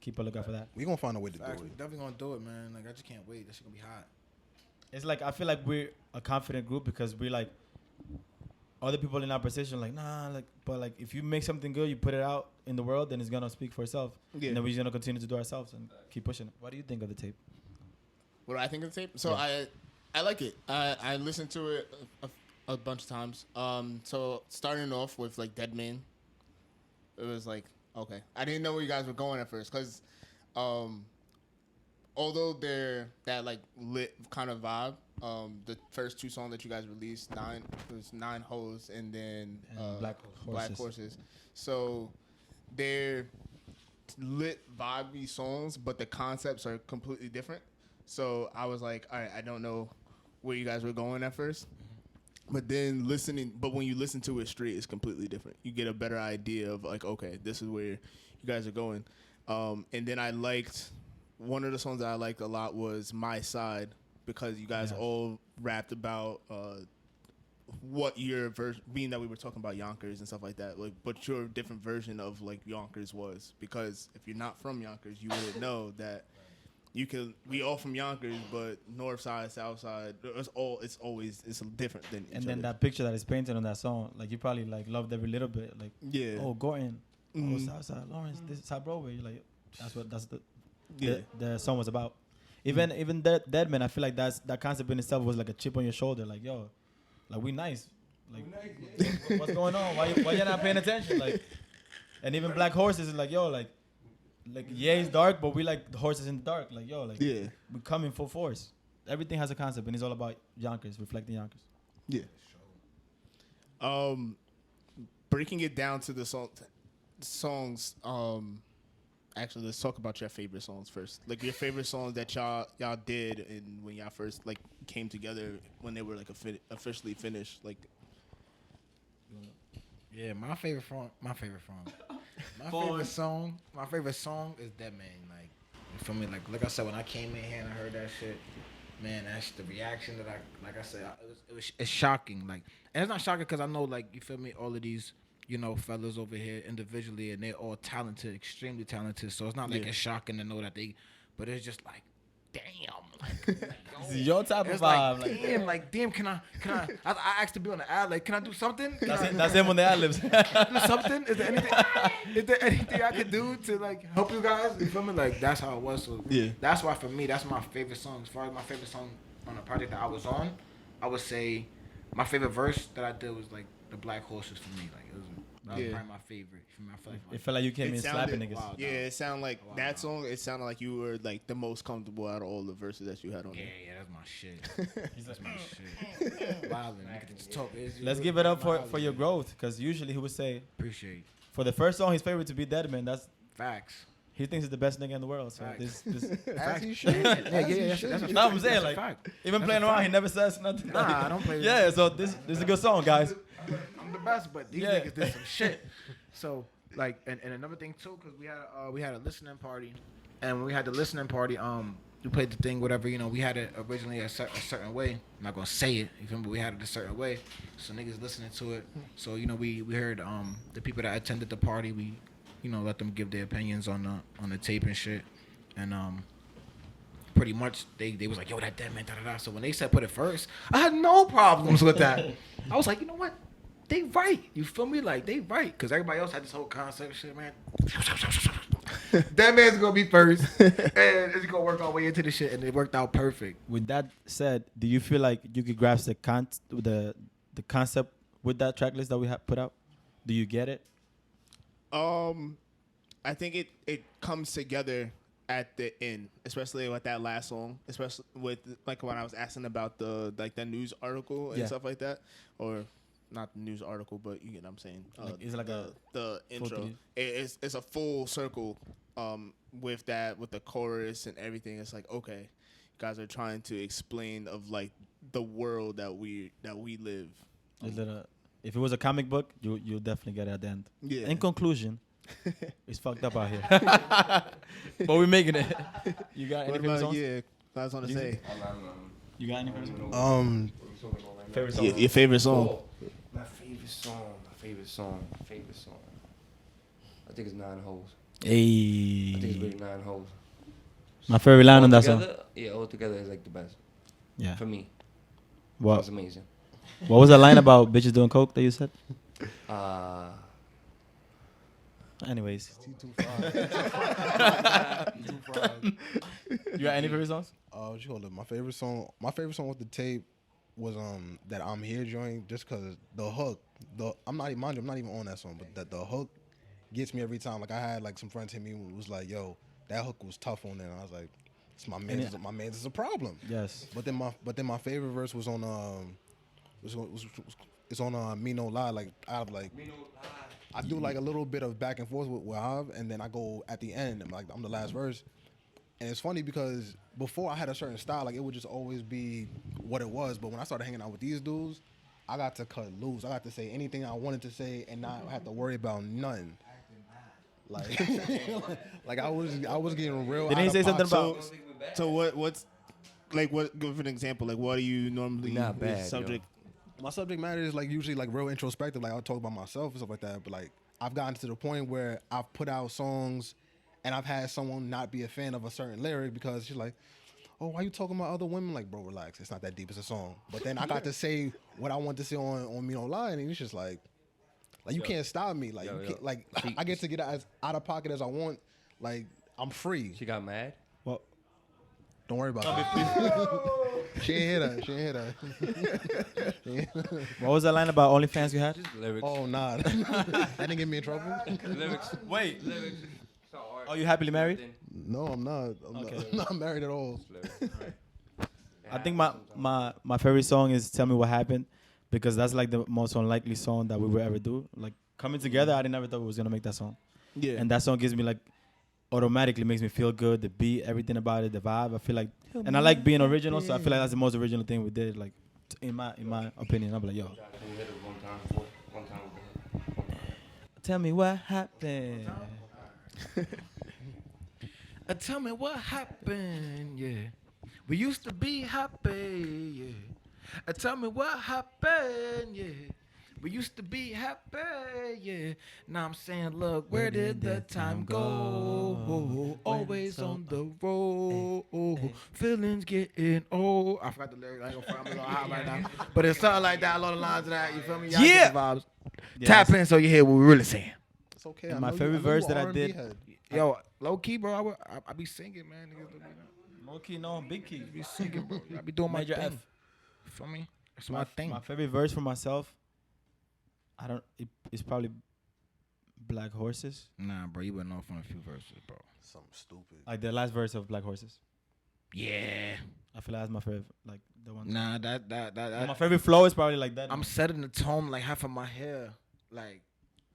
B: keep a lookout for that.
C: We gonna find a way to do
D: We
C: it.
D: definitely gonna do it, man. Like I just can't wait. This shit gonna be hot.
B: It's like I feel like we're a confident group because we're like other people in our position, like nah, like but like if you make something good, you put it out in the world, then it's gonna speak for itself.
A: Yeah.
B: And then we're just gonna continue to do ourselves and keep pushing it. What do you think of the tape?
A: What do I think of the tape? So I like it. I listened to it a bunch of times. So starting off with like Dead Man, it was like okay. I didn't know where you guys were going at first because, although they're that like lit kind of vibe, the first two songs that you guys released, it was Nine Hoes and then
B: Black
A: Horses. So they're lit vibey songs, but the concepts are completely different. So I was like, all right, I don't know where you guys were going at first. But then when you listen to it straight, it's completely different. You get a better idea of like, okay, this is where you guys are going. And then I liked, one of the songs that I liked a lot was My Side, because you guys all rapped about what your version, being that we were talking about Yonkers and stuff like that, like, but your different version of like Yonkers was, because if you're not from Yonkers, you wouldn't know that we all from Yonkers, but north side, south side, it's always different than each
B: And then
A: other.
B: that picture that is painted on that song, like you probably like loved every little bit, like oh Gordon, oh Southside, Lawrence, this is South Broadway. You're like that's the song was about. Even Dead Man, I feel like that concept in itself was like a chip on your shoulder, like yo, like we nice, like what's going on? Why you not paying attention? Like, and even Black Horses is like yo, like yeah, it's dark, but we like the horses in the dark. Like yo, like we come in full force. Everything has a concept, and it's all about Yonkers, reflecting Yonkers.
A: Yeah. Breaking it down to the songs. Actually, let's talk about your favorite songs first. Like your favorite songs that y'all did, and when y'all first like came together, when they were like officially finished. Like,
D: Yeah, my favorite song. My favorite song is Dead Man. Like, you feel me? Like I said, when I came in here and I heard that shit, man, that's the reaction that it's shocking. Like, and it's not shocking because I know, like, you feel me? All of these, fellas over here individually, and they're all talented, extremely talented. So it's not like it's shocking to know that but it's just like, damn.
B: This is your type of
D: It's
B: vibe.
D: like, damn, can I asked to be on the ad, like, can I do something?
B: That's him on the ad-libs.
D: Do something? Is there anything I could do to like help you guys? You feel me? Like that's how it was. So that's why for me, that's my favorite song. As far as my favorite song on the project that I was on, I would say my favorite verse that I did was like the Black Horses for me. Like it was probably my favorite. You feel me? I feel like
B: It felt like you came in slapping niggas.
A: it sounded like that song. It sounded like you were like the most comfortable out of all the verses that you had on there.
D: Yeah, that's my shit. That's my shit. Wildin', nigga, just talk.
B: Let's give it up for your growth, because usually he would say
D: Appreciate.
B: for the first song his favorite to be Dead Man. That's
D: Facts.
B: he thinks he's the best nigga in the world. So
D: Facts.
B: this
C: As he should.
D: Yeah, that's a
B: no, I'm saying
D: That's a
B: like
D: fact.
B: even
D: That's
B: playing
D: a
B: around,
D: fact.
B: he never says nothing.
D: Nah, I don't play.
B: Yeah, so this is a good song, guys.
D: I'm the best, but these niggas did some shit. So like, and another thing too, because we had a listening party, and when we had the listening party, we played the thing, whatever, we had it originally a certain way. I'm not gonna say it, you feel me? But we had it a certain way, so niggas listening to it. So we heard the people that attended the party, we let them give their opinions on the tape and shit, and pretty much they was like, yo, that Dead Man, da da da. So when they said put it first, I had no problems with that. I was like, you know what? They right. You feel me? Like, they right. Because everybody else had this whole concept shit, man. That man's going to be first. And it's going to work our way into the shit. And it worked out perfect.
B: With that said, do you feel like you could grasp the concept with that track list that we have put out? Do you get it?
A: I think it comes together at the end, especially with that last song, especially with like when I was asking about the news article and
B: Yeah.
A: stuff like that, or not the news article, but you get what I'm saying.
B: It's like
A: the intro.
B: three.
A: It's a full circle with the chorus and everything. It's like, okay, you guys are trying to explain of like the world that we live.
B: If it was a comic book, you'll definitely get it at the end.
A: Yeah.
B: In conclusion, it's fucked up out here. But we're making it. You got any
A: What
B: favorite
A: about
B: songs?
A: yeah? I was gonna say
B: You got any favorite songs?
C: Favorite
A: your favorite song.
E: My favorite song. I think it's 9 Holes. I think it's
B: Hey.
E: really 9 Holes.
B: My favorite line on that song.
E: Altogether, yeah, altogether is like the best
B: Yeah.
E: for me.
B: What
E: It's amazing.
B: What was that line about bitches doing coke that you said? Anyways. You got any favorite songs?
C: What you call it? My favorite song with the tape was that I'm Here joint, just cause the hook. I'm not even on that song, but the hook gets me every time. Like I had like some friends hit me who was like, "Yo, that hook was tough on there." And I was like, "It's my man's is a problem."
B: Yes.
C: But then my favorite verse was on it's on Me No Lie. Like I do like a little bit of back and forth with Hav, and then I go at the end. I'm the last verse. And it's funny because before I had a certain style, like it would just always be what it was. But when I started hanging out with these dudes, I got to cut loose. I got to say anything I wanted to say and not have to worry about nothing. Like, like I was getting real.
B: Didn't he say something about?
A: So what's like what? Give an example. Like what do you normally
E: Not bad,
A: subject?
C: My subject matter is like usually like real introspective. Like I'll talk about myself and stuff like that. But like I've gotten to the point where I've put out songs and I've had someone not be a fan of a certain lyric because she's like, "Oh, why you talking about other women?" Like, bro, relax. It's not that deep. It's a song. But then I got to say what I want to say on Me No Lie, and it's just like you can't stop me. Like you can't, like I get to get as out of pocket as I want. Like I'm free.
E: She got mad.
B: Well,
C: Don't worry about it. She ain't hear that.
B: what was that line about OnlyFans you had?
E: Lyrics.
C: Oh nah, that didn't get me in trouble.
E: Lyrics.
B: Wait.
E: Lyrics.
B: Oh, you happily married?
C: No, I'm not. I'm not married at all.
B: I think my favorite song is "Tell Me What Happened" because that's like the most unlikely song that we would ever do. Like coming together, I never thought we was gonna make that song.
A: Yeah.
B: And that song gives me like automatically makes me feel good. The beat, everything about it, the vibe. I feel like, and I like being original, so I feel like that's the most original thing we did. Like in my opinion, I'm like, yo,
E: One time.
B: tell me what happened.
D: Tell me what happened, yeah. We used to be happy, yeah. Tell me what happened, yeah. We used to be happy, yeah. Now I'm saying, look, where did the time go? Always on the road. Feelings getting old. I forgot the lyrics. I ain't gonna find me a little hot right now. But it's something like that, along the lines of that. You feel me? Y'all get the vibes.
B: Yeah,
D: Tap in so you hear what we're really saying.
C: It's okay.
B: And
C: I
B: my
C: know
B: favorite
C: you
B: verse that I
C: R&B
B: did-
C: head.
D: Yo, low key, bro. I be singing, man. Niggas
B: Low key, no, big key.
D: be singing, bro. I be doing my
B: Major
D: thing.
B: F.
D: You feel me? That's my thing.
B: My favorite verse for myself, it's probably Black Horses.
D: Nah, bro, you went off on a few verses, bro.
C: Something stupid.
B: Like the last verse of Black Horses.
D: Yeah.
B: I feel like that's my favorite, like the one.
D: Nah, that
B: My favorite flow is probably like that.
D: I'm setting the tone like half of my hair. Like,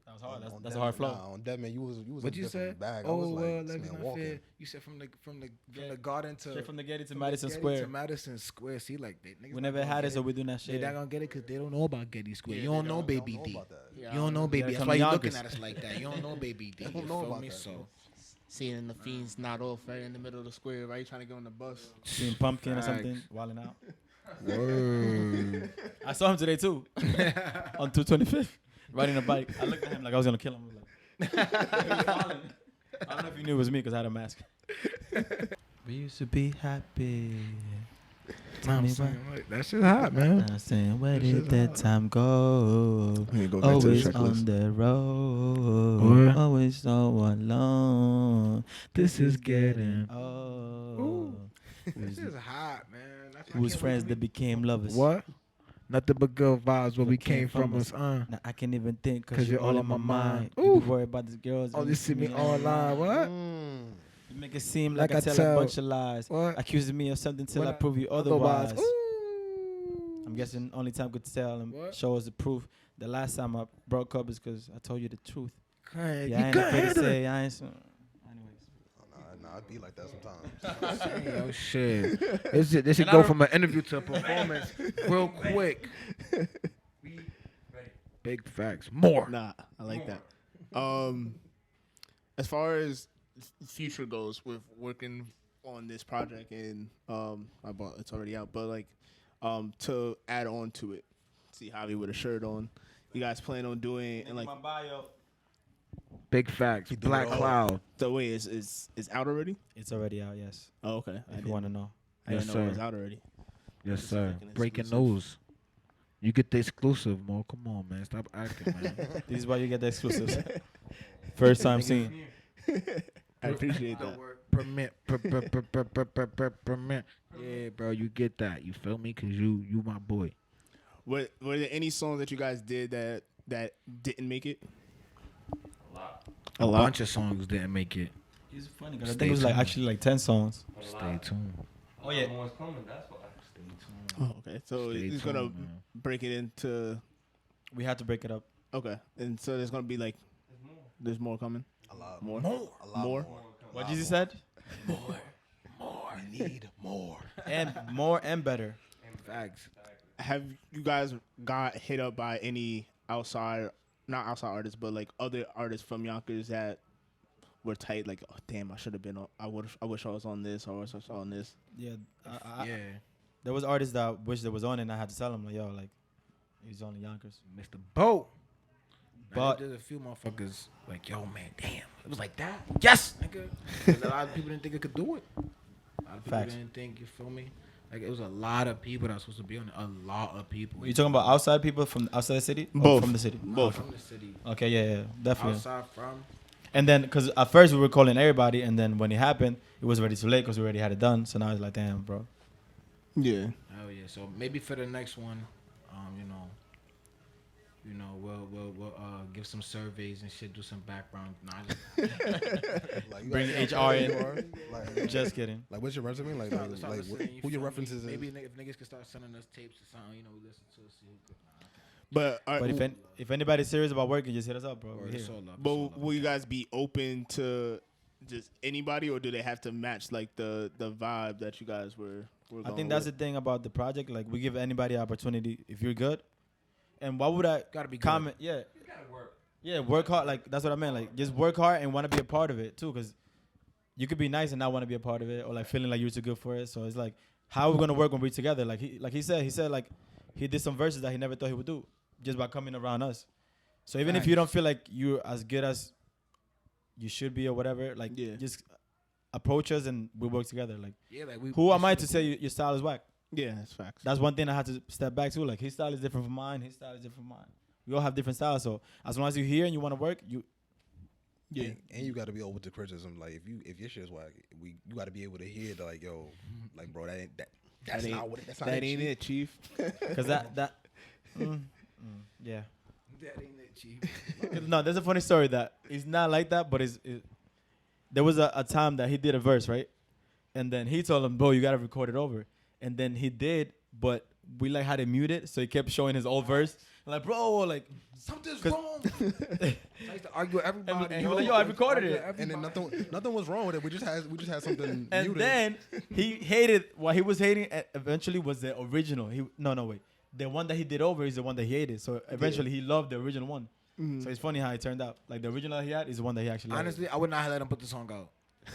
B: that was hard.
C: On
B: That's
C: that-
B: a hard flow.
C: Nah, on that man, you was
D: what
C: in a
D: you
C: different
D: said?
C: bag. I
D: Oh,
C: was like,
D: well,
C: this
D: let me
C: man
D: not
C: walking.
D: fair. You said from the garden to
B: Straight from the Getty to
D: from
B: Madison
D: the Getty
B: Square.
D: to Madison Square. See, like they niggas
B: We
D: not
B: never
D: gonna
B: had
D: get
B: it, so we're doing that
D: They
B: shit.
D: not gonna get it because they don't know about Getty Square.
A: Yeah,
D: you
A: they
D: don't know
A: don't
D: Baby
C: know
D: D.
C: about that.
A: Yeah,
D: You don't know Baby.
B: Yeah,
D: That's
B: from
D: why you
B: Yonkers.
D: looking at us like that. You don't know Baby D.
C: They
D: You
C: don't know
D: feel
C: about
D: me?
C: that,
D: So
A: Seeing the fiends not off right in the middle of the square, right? Trying to get on the bus.
B: Seeing Pumpkin or
D: Facts.
B: something, wilding out.
D: word.
B: I saw him today too, on 225th, riding a bike. I looked at him like I was gonna kill him. I was like, he was smiling. I don't know if you knew it was me because I had a mask. We used to be happy. Tell me what.
D: That shit hot, man.
B: I'm saying, where did that time go? Always on the road,
D: What?
B: always so alone. This is getting
D: Ooh.
B: old.
D: This is hot, man. That's why I
B: Who was
D: can't
B: friends
D: wait
B: that became lovers?
D: What? Nothing but good vibes where we
B: What
D: came from us.
B: Now I can't even think because you're all in my mind.
D: Ooh.
B: You be worried about these girls.
D: Oh,
B: and
D: you see me online. What?
B: You Make it seem like,
D: Like
B: I
D: I
B: tell a
D: tell-
B: bunch of lies.
D: What?
B: Accusing me of something till
D: When
B: I prove you
D: Otherwise,
B: otherwise. I'm guessing only time could tell and
D: What?
B: show us the proof. The last time I broke up is because I told you the truth.
D: Craig,
B: Yeah, I ain't afraid to say. I ain't. Anyways.
C: Nah, I'd be like that sometimes.
D: Oh shit! This should go from an interview to a performance real quick. Big facts. More.
A: Nah, I like that. As far as future goes with working on this project and it's already out, but like to add on to it, see Javi with a shirt on. You guys plan on doing and like
D: Big facts.
C: do
D: Black
C: it all.
D: Cloud.
A: the way is out already?
B: It's already out. Yes.
A: Oh, okay.
B: If you want to know.
A: I didn't
D: Yes,
A: know it
D: sir.
A: was out already.
D: Yes,
A: Just
D: sir.
A: like an
D: Breaking
A: exclusive.
D: news. You get the exclusive, Mo. Come on, man. Stop acting, man.
B: This is why you get the exclusives. First time seeing.
A: I appreciate that.
D: Permit. Permit. Yeah, bro. You get that. You feel me? Cause you my boy.
A: Were there any songs that you guys did that didn't make it?
D: A bunch of songs didn't make it.
B: It's funny because I
D: Stay
B: think it was like
D: tuned.
B: actually like 10 songs.
D: Stay tuned.
B: Oh yeah.
E: One's coming, that's why.
D: Stay tuned.
A: Oh, okay. So
D: Stay
A: he's gonna
D: tuned, man.
A: break it into
B: We had to break it up.
A: okay, and so there's gonna be like there's more coming.
C: A lot
A: More?
C: A lot
A: More?
C: more.
B: What Jesus said?
C: We need more.
B: And more and better.
D: Facts.
A: Have you guys got hit up by any not outside artists, but like other artists from Yonkers that were tight? Like, oh damn, I should have been on. I wish I was on this, or I wish I was on this.
B: Yeah.
D: Yeah.
B: There was artists that I wish there was on, and I had to tell them like, yo, like, he's on the Yonkers.
D: Mr. Boat.
B: But-
D: There's a few motherfuckers like, yo, man, damn. It was like that? Yes, nigga. 'Cause a lot of people didn't think it could do it. A lot of people
B: Facts.
D: didn't think, you feel me? Like, it was a lot of people that were supposed to be on it. A lot of people.
B: You talking about outside people from outside the city? Or
A: Both.
B: from the city?
D: Nah, from the city.
B: Okay, yeah, definitely.
D: Outside from.
B: And then, because at first we were calling everybody, and then when it happened, it was already too late because we already had it done. So now it's like, damn, bro.
A: Yeah.
D: Oh, yeah. So maybe for the next one, we'll give some surveys and shit, do some background knowledge.
C: Like, you
B: Bring
C: guys-
B: HR in.
C: Like,
B: Just kidding.
C: like, what's your resume? Like,
D: Start
C: like
D: listening, you
C: who your
D: feel me?
C: references is?
D: Maybe if niggas can start sending us tapes or something, we listen to it, see who good.
A: But
B: But if anybody's serious about working, just hit us up, bro. We're
D: It's
B: here.
D: all up.
A: but will you guys be open to just anybody, or do they have to match like the vibe that you guys were
B: I
A: going
B: think that's
A: with?
B: the thing about the project. Like, we give anybody opportunity if you're good. And why would I
D: Gotta be good.
B: comment? Yeah. Yeah, work hard. Like, that's what I meant. Like, just work hard and want to be a part of it, too. Because you could be nice and not want to be a part of it, or, like, feeling like you're too good for it. So it's like, how are we going to work when we're together? Like he said, like, he did some verses that he never thought he would do just by coming around us. So even if you don't feel like you're as good as you should be or whatever, like,
A: Yeah.
B: just approach us and we work together. Like,
D: Yeah, like
B: who am I to say your style is whack?
A: Yeah, that's facts.
B: That's one thing I had to step back to. Like, his style is different from mine. His style is different from mine. We all have different styles. So as long as you're here and you want to work,
A: Yeah.
C: And you got to be open to criticism. Like, if your shit's whack, you got to be able to hear that, like, yo, like, bro, that's
A: ain't-
C: not what that's not
A: That
C: it,
A: ain't
C: Chief.
A: it, Chief.
B: because yeah.
D: That ain't it, Chief.
B: No, there's a funny story that it's not like that, but there was a time that he did a verse, right? And then he told him, bro, you got to record it over. And then he did, but we like had it muted, so he kept showing his old verse. Like, bro, like,
D: Something's
B: 'Cause-
D: wrong. I used to argue with everybody.
B: And he was like, yo, I recorded it.
C: And then nothing was wrong with it. We just had something
B: And
C: muted.
B: then he hated what he was hating. Eventually, was the original. Wait, the one that he did over is the one that he hated. So eventually, he loved the original one. So it's funny how it turned out. Like, the original that he had is the one that he actually.
D: Honestly, I would not have let him put the song out.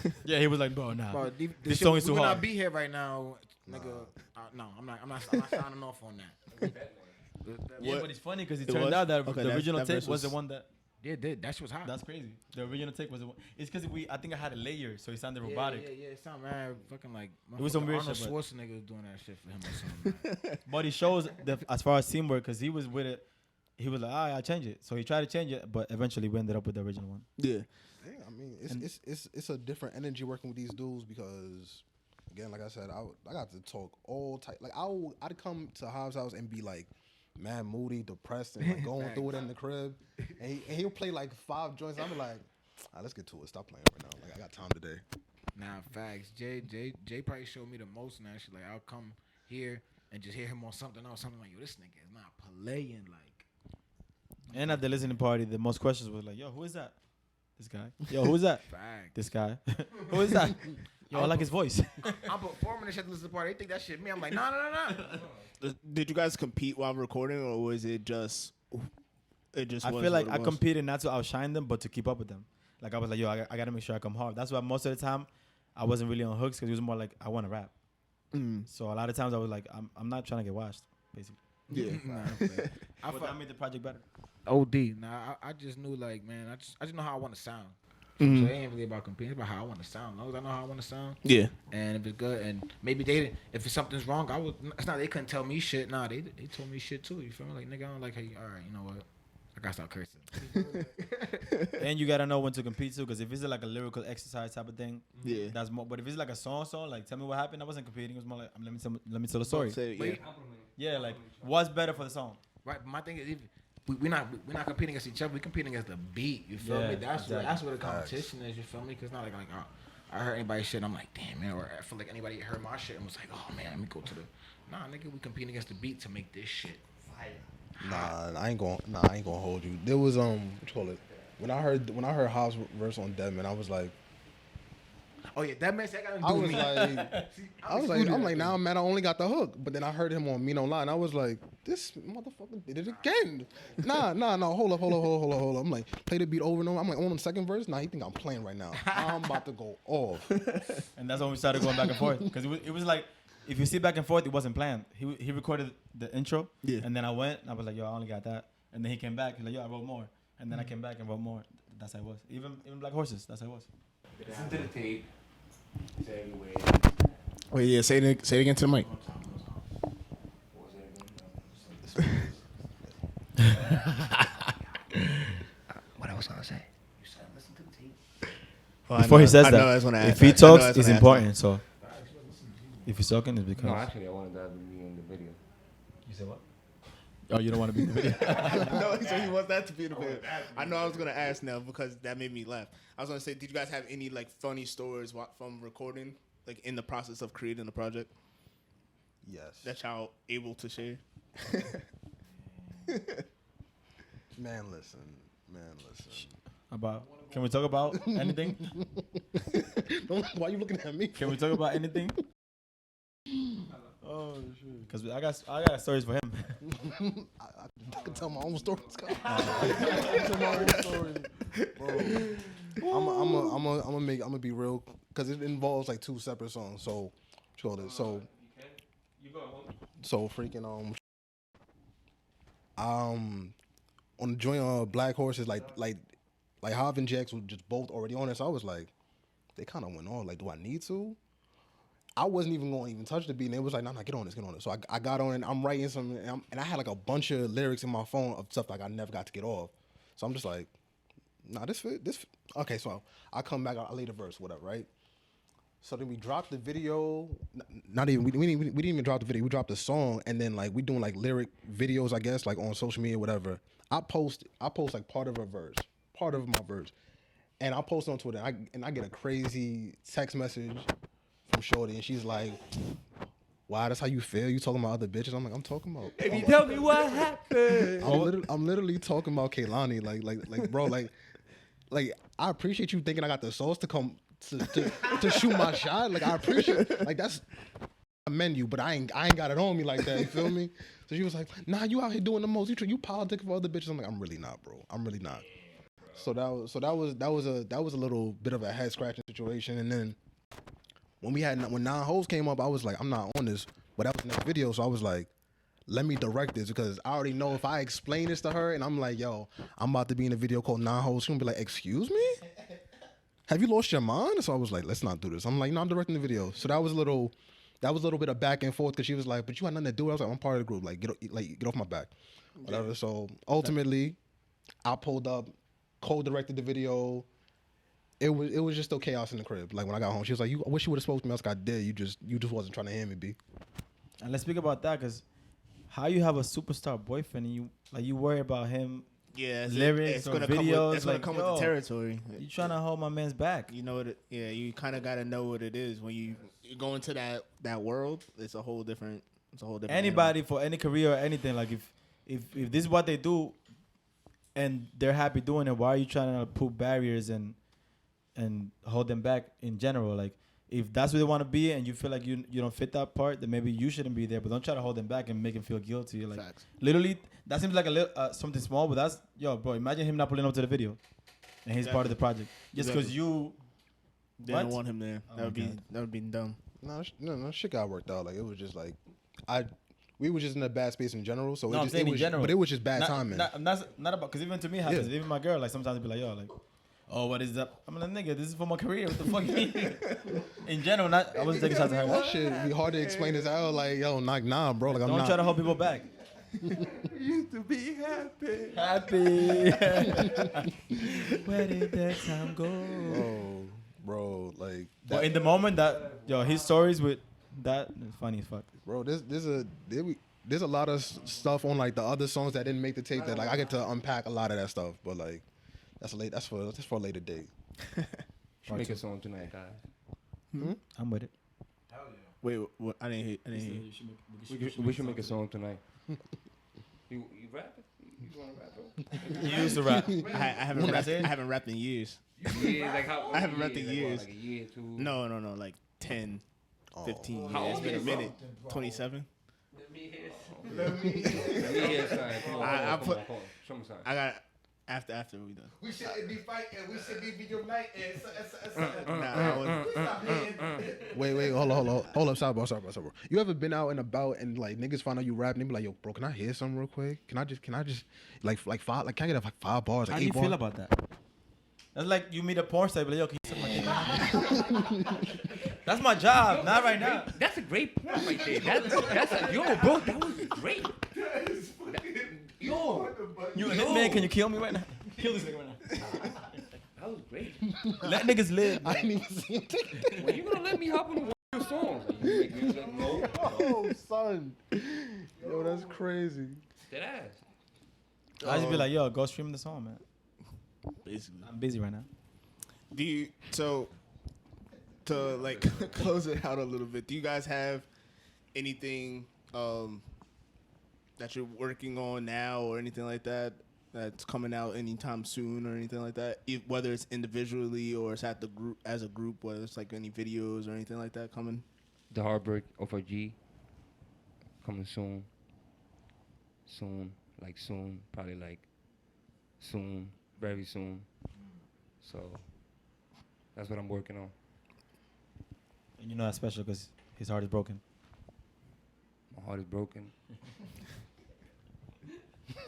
B: loved. Yeah, he was like, bro, nah.
D: Bro,
B: This song is
D: we
B: too
D: would
B: hard.
D: not be here right now, nigga. No, I'm not signing off on that.
B: Yeah,
A: What?
B: but it's funny because it
A: It
B: turned
A: was?
B: out that
A: Okay,
B: the
A: that
B: original
A: verse
B: tape was
A: was-
B: the one that.
D: Yeah, that shit was hot.
B: That's crazy. The original tape was the one. It's because I think I had a layer, so it sounded
D: yeah,
B: robotic.
D: Yeah, it sounded mad fucking like.
B: It was some weird
D: Arnold
B: shit,
D: Schwarzenegger was doing that shit for him or something.
B: But it shows as far as teamwork, because he was with it. He was like, I change it. So he tried to change it, but eventually we ended up with the original one.
A: Yeah.
C: Yeah, I mean, it's a different energy working with these dudes because, again, like I said, I got to talk all type. Like I'd come to Hobbs' house and be like, mad moody, depressed, and like going through it in the crib, and he'll play like 5 joints. I'm like, all right, let's get to it. Stop playing right now. Like I got time today.
D: Nah, facts. Jay probably showed me the most now. Shit, like I'll come here and just hear him on something else. Something like, yo, this nigga is not playing. Like,
B: And at the listening party, the most questions was like, yo, who is that? This guy. Yo, who is that?
D: fact.
B: This guy. Who is that? Yo, I like his voice.
D: I'm performing this shit at the listening party. They think that shit me. I'm like, nah.
A: Did you guys compete while recording, or was it just? It just.
B: I
A: was
B: feel like
A: what
B: I
A: it was?
B: competed not to outshine them, but to keep up with them. Like I was like, yo, I got to make sure I come hard. That's why most of the time I wasn't really on hooks because it was more like I want to rap. So a lot of times I was like, I'm not trying to get washed, basically.
A: Yeah.
B: But that made the project better.
D: OD. Nah, I just knew like, man, I just know how I want to sound.
A: Mhm.
D: So it ain't really about competing. It's about how I want to sound. As long as I know how I want to sound.
A: Yeah.
D: And if it's good, and maybe they didn't, if something's wrong, I would. It's not they couldn't tell me shit. Nah, they told me shit too. You feel me? Like nigga, I don't like how you. All right, you know what? I gotta stop cursing.
B: And you gotta know when to compete too, because if it's like a lyrical exercise type of thing,
A: Yeah.
B: that's more. But if it's like a song, like tell me what happened, I wasn't competing. It was more like let me tell the story.
A: Say it,
D: But
A: yeah.
B: Yeah, like what's better for the song?
D: right, but my thing is, we're not competing against each other. We're competing against the beat. You feel
B: Yeah,
D: me? That's
B: exactly.
D: where the competition is. You feel me? Because not like oh, I heard anybody's shit. And I'm like, damn man. Or I feel like anybody heard my shit and was like, oh man, let me go to the. Nah, nigga, we competing against the beat to make this shit fire.
C: Nah, I ain't gonna hold you. There was what you call it? When I heard Hobbs verse on Deadman, I was like,
D: Oh yeah, that makes that got to do
C: I
D: with
C: was
D: me.
C: like, I'm like, now man, I only got the hook, but then I heard him on Me No Lie, and I was like, this motherfucker did it again. Nah, hold up. I'm like, play the beat over and over. I'm like, on the second verse, nah, he think I'm playing right now. I'm about to go off.
B: And that's when we started going back and forth, because it was like, if you see back and forth, it wasn't planned. He recorded the intro,
A: Yeah.
B: and then I went, and I was like, yo, I only got that. And then he came back, he's like, yo, I wrote more. And then I came back and wrote more. That's how it was. Even Black Horses, that's how it was.
E: Listen to the tape. It's everywhere.
A: Wait, yeah. Say it again to the mic.
D: What else I say?
E: You said listen to the tape.
B: Before he says
A: I know
B: that,
A: I was gonna ask
B: if he
A: that. I know I
B: talks,
A: was
B: it's
A: gonna ask
B: important. So if he's talking, it's because.
E: No, actually, I wanted that to be in the video.
B: You said what? Oh, you don't want to be in the video?
A: that. No, he said he wants that to be the video. I know I was gonna ask now because that made me laugh. I was gonna say, did you guys have any like funny stories from recording, like in the process of creating the project,
C: Yes.
A: that y'all able to share?
C: Man, listen.
B: About? Can we talk about anything?
C: Why you looking at me?
B: Can we talk about anything? Oh shit! Because I got stories for him.
C: I can tell my own stories. I can tell my own stories, bro. I'm gonna be real, because it involves like two separate songs. So, so freaking on the joint Black Horses, like Hav and Jax were just both already on it. So I was like, they kind of went on. Like, do I need to? I wasn't even going to even touch the beat, and it was like, nah, get on this. So I got on it, I'm writing some, and I had like a bunch of lyrics in my phone of stuff like I never got to get off. So I'm just like, nah, this fit. Okay, so I come back, I lay the verse, whatever, right? So then we dropped the video. We didn't even drop the video. We dropped the song, and then like we doing like lyric videos, I guess, like on social media, whatever. I post like part of my verse, and I post on Twitter, and I get a crazy text message from Shorty, and she's like, "Wow, that's how you feel? You talking about other bitches?" I'm like, "I'm talking about."
B: If you tell me what happened,
C: I'm literally talking about Kehlani, like bro, like I appreciate you thinking I got the sauce to come to shoot my shot. Like I appreciate, like that's a menu, but I ain't got it on me like that. You feel me? So she was like, "Nah, you out here doing the most. You politic for other bitches." I'm like, "I'm really not, bro. I'm really not." So that was a little bit of a head scratching situation, and then. When 9 Hoes came up, I was like, I'm not on this. But that was the next video, so I was like, let me direct this, because I already know if I explain this to her and I'm like, yo, I'm about to be in a video called 9 Hoes, she's gonna be like, excuse me? Have you lost your mind? So I was like, let's not do this. I'm like, no, I'm directing the video. So that was a little bit of back and forth, because she was like, but you had nothing to do. I was like, I'm part of the group. Like, get off my back. Whatever. Yeah. So ultimately, I pulled up, co-directed the video. It was just no chaos in the crib. Like when I got home, she was like, "I wish you would have spoken to me." I was like, "I did. You just wasn't trying to hear me, B."
B: And let's speak about that, because how you have a superstar boyfriend and you worry about him
A: Yeah,
B: lyrics
A: it's
B: or
A: gonna
B: videos.
A: It's gonna
B: like,
A: come with the territory.
B: You trying to hold my man's back?
A: You know what? Yeah, you kind of gotta know what it is when you go into that world. It's a whole different. It's a whole different.
B: Anybody for any career or anything, like if this is what they do, and they're happy doing it, why are you trying to put barriers and hold them back in general? Like if that's what they want to be, and you feel like you don't fit that part, then maybe you shouldn't be there. But don't try to hold them back and make them feel guilty. Like
A: Facts.
B: literally, that seems like a little something small, but that's bro. Imagine him not pulling up to the video, and he's part of the project just because you
A: didn't want him there.
B: Oh
A: That would be dumb.
C: No, shit got worked out. Like it was just like we were just in a bad space in general. So
B: No, I'm
C: it
B: saying in
C: was,
B: general.
C: but it was just bad timing.
B: Not about because even to me it happens. Even my girl, like sometimes be like, yo, like, oh, what is that? I'm like, nigga, this is for my career. What the fuck you mean? In general, I wasn't taking shots at her.
C: That shit be hard to explain as hell. Like yo, nah, bro. Like I'm
B: Don't
C: not.
B: try to hold people back.
E: Used to be happy.
B: Happy. Where did that time go?
C: Bro, like.
B: But in the moment that his stories with that is funny as fuck.
C: Bro, there's a lot of stuff on like the other songs that didn't make the tape that like I get to unpack a lot of that stuff. But like that's for a later date.
E: Should make a song tonight, guys.
B: I'm with it.
A: Wait, what? I didn't hear.
E: We should make a song tonight. You rapping? You want to rap? Bro?
B: You used to rap.
A: I haven't rapped in years.
E: Yeah, like how?
A: I haven't rapped in
E: like,
A: years.
E: Like a year, 2.
A: No, like 10, 15 years.
E: How
A: It's
E: old
A: been a
E: is you,
A: minute. 27.
E: Let me hear something. Come on, come on. Show me something.
A: I got after we done.
F: We shouldn't be fighting. We should be uniting.
C: Wait, hold up, stop, bro. You ever been out and about and like niggas find out you rap and they be like, yo, bro, can I hear something real quick? Can I just like five? Like, can I get like 5 bars? Like
B: How do
C: 8
B: you
C: bars?
B: feel about that? That's like you meet a porn star, be like, yo, can you suck my dick? That's my job, not right now.
E: That's a great point right there. That's yo, bro, that was great. Yo,
B: You a hitman, can you kill me right now? Kill this nigga right now.
E: that was great.
B: Let niggas live.
C: I didn't even see him take it.
E: When you gonna let me hop on one of your songs? Like, you make music? No.
C: Oh, son. Yo, that's crazy.
E: Dead ass.
B: I just be like, yo, go stream the song, man.
A: Basically.
B: I'm busy right now.
A: Do you to like close it out a little bit? Do you guys have anything that you're working on now or anything like that that's coming out anytime soon or anything like that? Whether it's individually or it's at the group as a group, whether it's like any videos or anything like that coming.
E: The Heartbreak of a G coming soon. Soon, probably like soon, very soon. So that's what I'm working on.
B: And you know that's special because his heart is broken.
E: My heart is broken.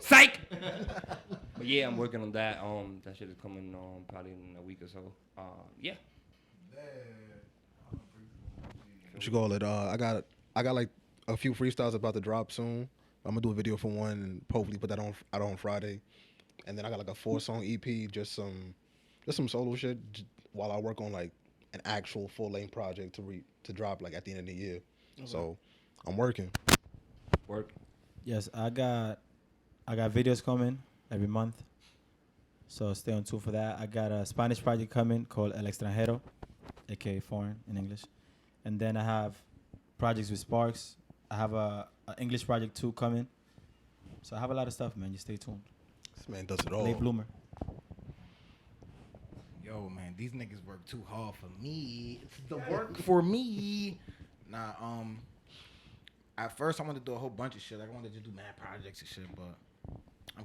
E: Psych! But yeah, I'm working on that. That shit is coming probably in a week or so. Yeah.
C: What you call it? I got like a few freestyles about to drop soon. I'm gonna do a video for one and hopefully put that out on Friday. And then I got like a 4-song EP, just some solo shit while I work on like an actual full-length project to drop like at the end of the year. Okay. So I'm working.
E: Work.
B: Yes, I got videos coming every month. So stay on tune for that. I got a Spanish project coming called El Extranjero, aka foreign in English. And then I have projects with Sparks. I have a English project too coming. So I have a lot of stuff, man. Just stay tuned.
C: This man does it all.
B: Late bloomer.
D: Yo, man, these niggas work too hard for me. It's the work for me. Nah, at first I wanted to do a whole bunch of shit. Like I wanted to do mad projects and shit, but I'm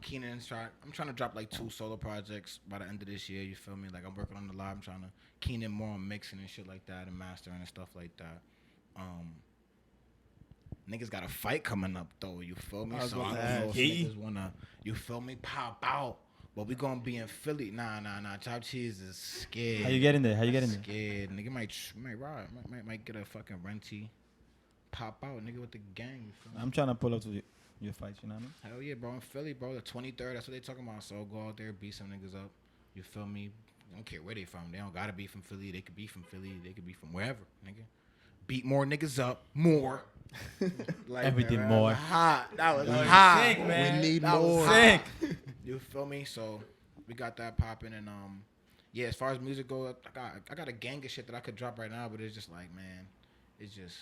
D: trying to drop like 2 solo projects by the end of this year. You feel me? Like I'm working on the live. I'm trying to keen in more on mixing and shit like that and mastering and stuff like that. Niggas got a fight coming up though. You feel me? So I don't know if niggas wanna. You feel me? Pop out. But we gonna be in Philly. Nah. Chop Cheese is scared.
B: How you getting there?
D: Scared. Nigga might ride. Might get a fucking renty. Pop out, nigga, with the gang. You feel me?
B: I'm trying to pull up to your fights, you know what I mean?
D: Hell yeah, bro. In Philly, bro. The 23rd. That's what they talking about. So go out there, beat some niggas up. You feel me? I don't care where they from. They don't gotta be from Philly. They could be from Philly. They could be from wherever, nigga. Beat more niggas up. More.
B: Like, everything
D: man,
B: more.
D: That was hot.
B: Sick,
C: man. We need
B: that
C: more.
B: Was sick.
D: You feel me? So we got that popping, and yeah. As far as music goes, I got a gang of shit that I could drop right now, but it's just like, man, it's just,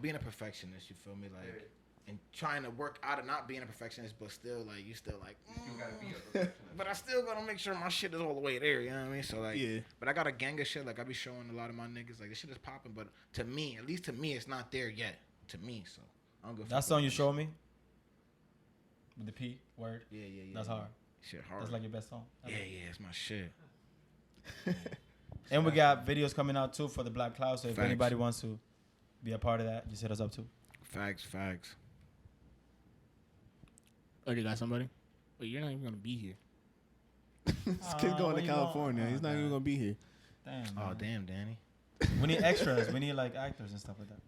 D: being a perfectionist. You feel me? Like, and trying to work out of not being a perfectionist, but still like you still like.
E: You gotta be a perfectionist.
D: But I still gotta make sure my shit is all the way there. You know what I mean? So like,
A: Yeah.
D: But I got a gang of shit. Like I be showing a lot of my niggas like this shit is popping, but to me, at least to me, it's not there yet. To me, so I don't go.
B: That song you showed me with the P word.
D: Yeah.
B: That's hard.
D: Shit hard.
B: That's like your best song.
D: Yeah, it's my shit.
B: And we got videos coming out too for the Black Cloud. So if
D: Facts.
B: anybody wants to be a part of that, just hit us up too.
D: Facts.
A: Oh, you got somebody? Well, you're not even gonna be here. This kid's going
B: where
A: to
B: you
A: California.
B: going?
A: He's not even gonna be here.
B: Damn.
D: Oh
B: man.
D: damn, Danny.
B: We need extras. We need like actors and stuff like that.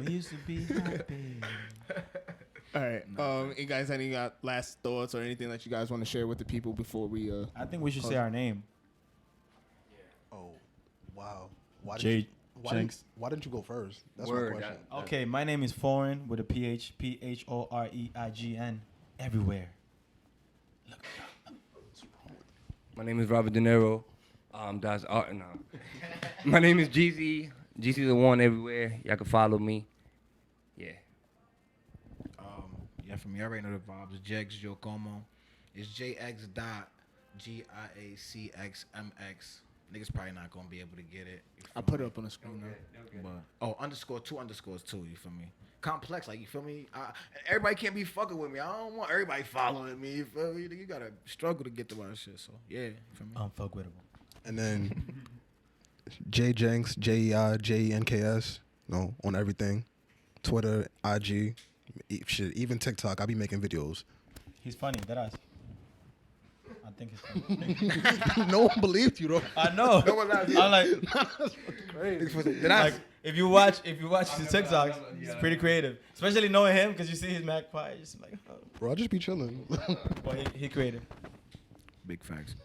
B: We used to be happy.
A: All right. You guys, any last thoughts or anything that you guys want to share with the people before we?
B: I think we should say our name.
C: Oh, wow. Why
B: Jenks.
C: why didn't you go first? That's
E: Word,
C: my question.
B: Okay, my name is Foreign with a PH, PHOREIGN, everywhere.
E: My name is Robert De Niro. That's art now. My name is GZ. GZ the one everywhere. Y'all can follow me. Yeah.
D: Yeah, for me, I already know the vibes. Jegs Jocomo. It's JX.GIACXMX. Niggas probably not gonna be able to get it.
A: I'll put it up on the screen now.
D: But two underscores too. You feel me? Complex, like you feel me? Everybody can't be fucking with me. I don't want everybody following me. You feel me? You gotta struggle to get to my shit. So yeah, you feel me?
B: Unfuckwittable.
C: And then J Jenks, JEIJENKS, on everything. Twitter, IG, shit, even TikTok. I be making videos.
B: He's funny, that ass. I think he's funny.
C: No one believed you, though.
B: I know.
D: No one laughed.
B: I'm like,
D: Crazy.
B: like if you watch his TikToks, he's pretty creative. Especially knowing him, because you see his magpie, you're just like, oh.
C: Bro, I just be chilling.
B: Well, he creative.
D: Big facts.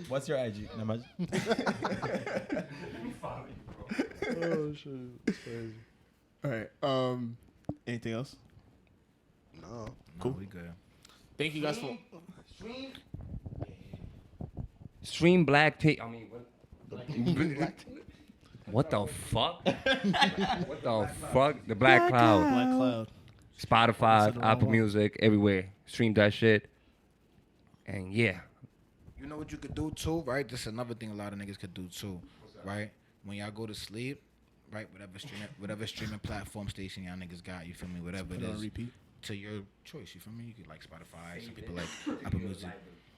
B: What's your IG?
C: Oh, shit. It's crazy.
A: All right. Anything else?
C: No.
A: Cool.
D: No, we good.
A: Thank you guys for.
E: Stream Black Tape. I mean, what the fuck? What the fuck? The Black Cloud.
A: Black Cloud.
E: Spotify, Apple Music, everywhere. Stream that shit. And yeah.
D: You know what you could do too, right? This is another thing a lot of niggas could do too, right? When y'all go to sleep, right? Whatever streaming platform station y'all niggas got, you feel me? Whatever it
A: Put it on
D: is,
A: repeat.
D: to your choice. You feel me? You could like Spotify. Some people like Apple Music.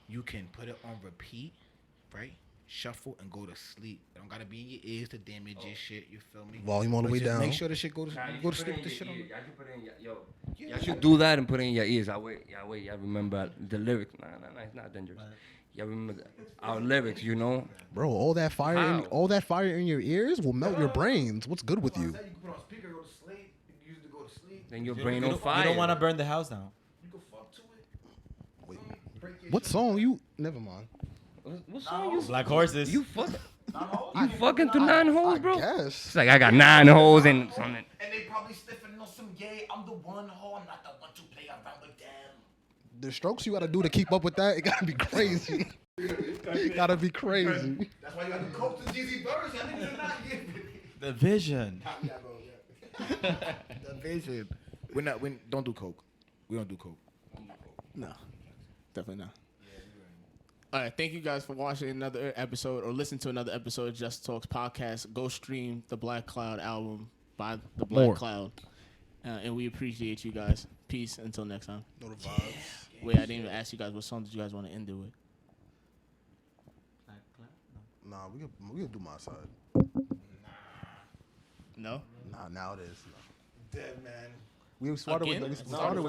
D: You can put it on repeat, right? Shuffle and go to sleep. It don't gotta be in your ears to damage your shit. You feel me?
C: Volume all the
D: But
C: way
D: just
C: down.
D: Make sure the shit go to sleep with the shit on.
E: Y'all should do that and put it in your ears. Y'all remember the lyrics. Nah, it's not dangerous. Y'all remember our lyrics, you know?
C: Bro, all that fire in your ears will melt your brains. What's good with you?
D: You can put on speaker, go to sleep. You can use it to go to sleep.
E: Then your brain on fire.
B: You don't want to burn the house down.
D: You can fuck to it.
C: Wait, what song you? Never mind.
E: What song you?
B: Black Horses.
E: You fucking to 9 holes, bro?
C: I guess.
E: It's like I got 9 holes and something.
D: And they probably sniffing on some yay. I'm the one hoe. I'm not the one to play around with them.
C: The strokes you gotta do to keep up with that, it gotta be crazy. Gotta be crazy.
D: That's why you got to cope to GZ Burgers. Y'all niggas are not getting it.
B: The vision.
D: The vision. We don't do coke. We don't do coke.
A: No, definitely not. All right, thank you guys for watching another episode or listen to another episode of Just Talks podcast. Go stream the Black Cloud album by the Black Cloud, and we appreciate you guys. Peace until next time.
C: Know the vibes.
A: Wait, I didn't even ask you guys what song did you guys want to end it with.
C: Nah, we can do my side.
A: No.
C: Nah, now it is.
D: Dead man.
C: We started
A: Again?
C: with
A: We
C: that, man.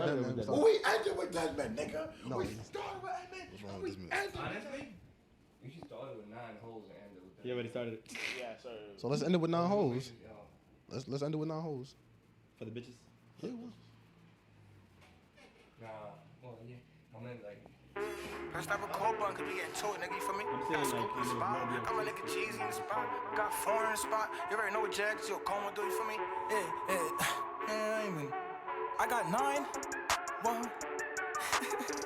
D: We ended with Dead man, nigga.
C: No,
D: We
C: you-
D: started with Dead man.
C: What's wrong with
D: We
C: this man?
D: ended with Dead man.
E: You should start with 9 holes and end it with that.
B: He already started it.
A: Yeah, sorry.
C: So let's end it with 9 holes. Let's end it with 9 holes.
B: For the bitches.
C: Yeah,
E: Nah, well, yeah. I mean, like.
D: Press that record button, cause we getting to it, nigga, you feel me? Got Scoop in the spot, got my nigga Jeezy in the spot, got Foreign in the spot. You already know what Jags, yo, Coma do, you feel me? Yeah, I ain't even
G: I got 9. Whoa.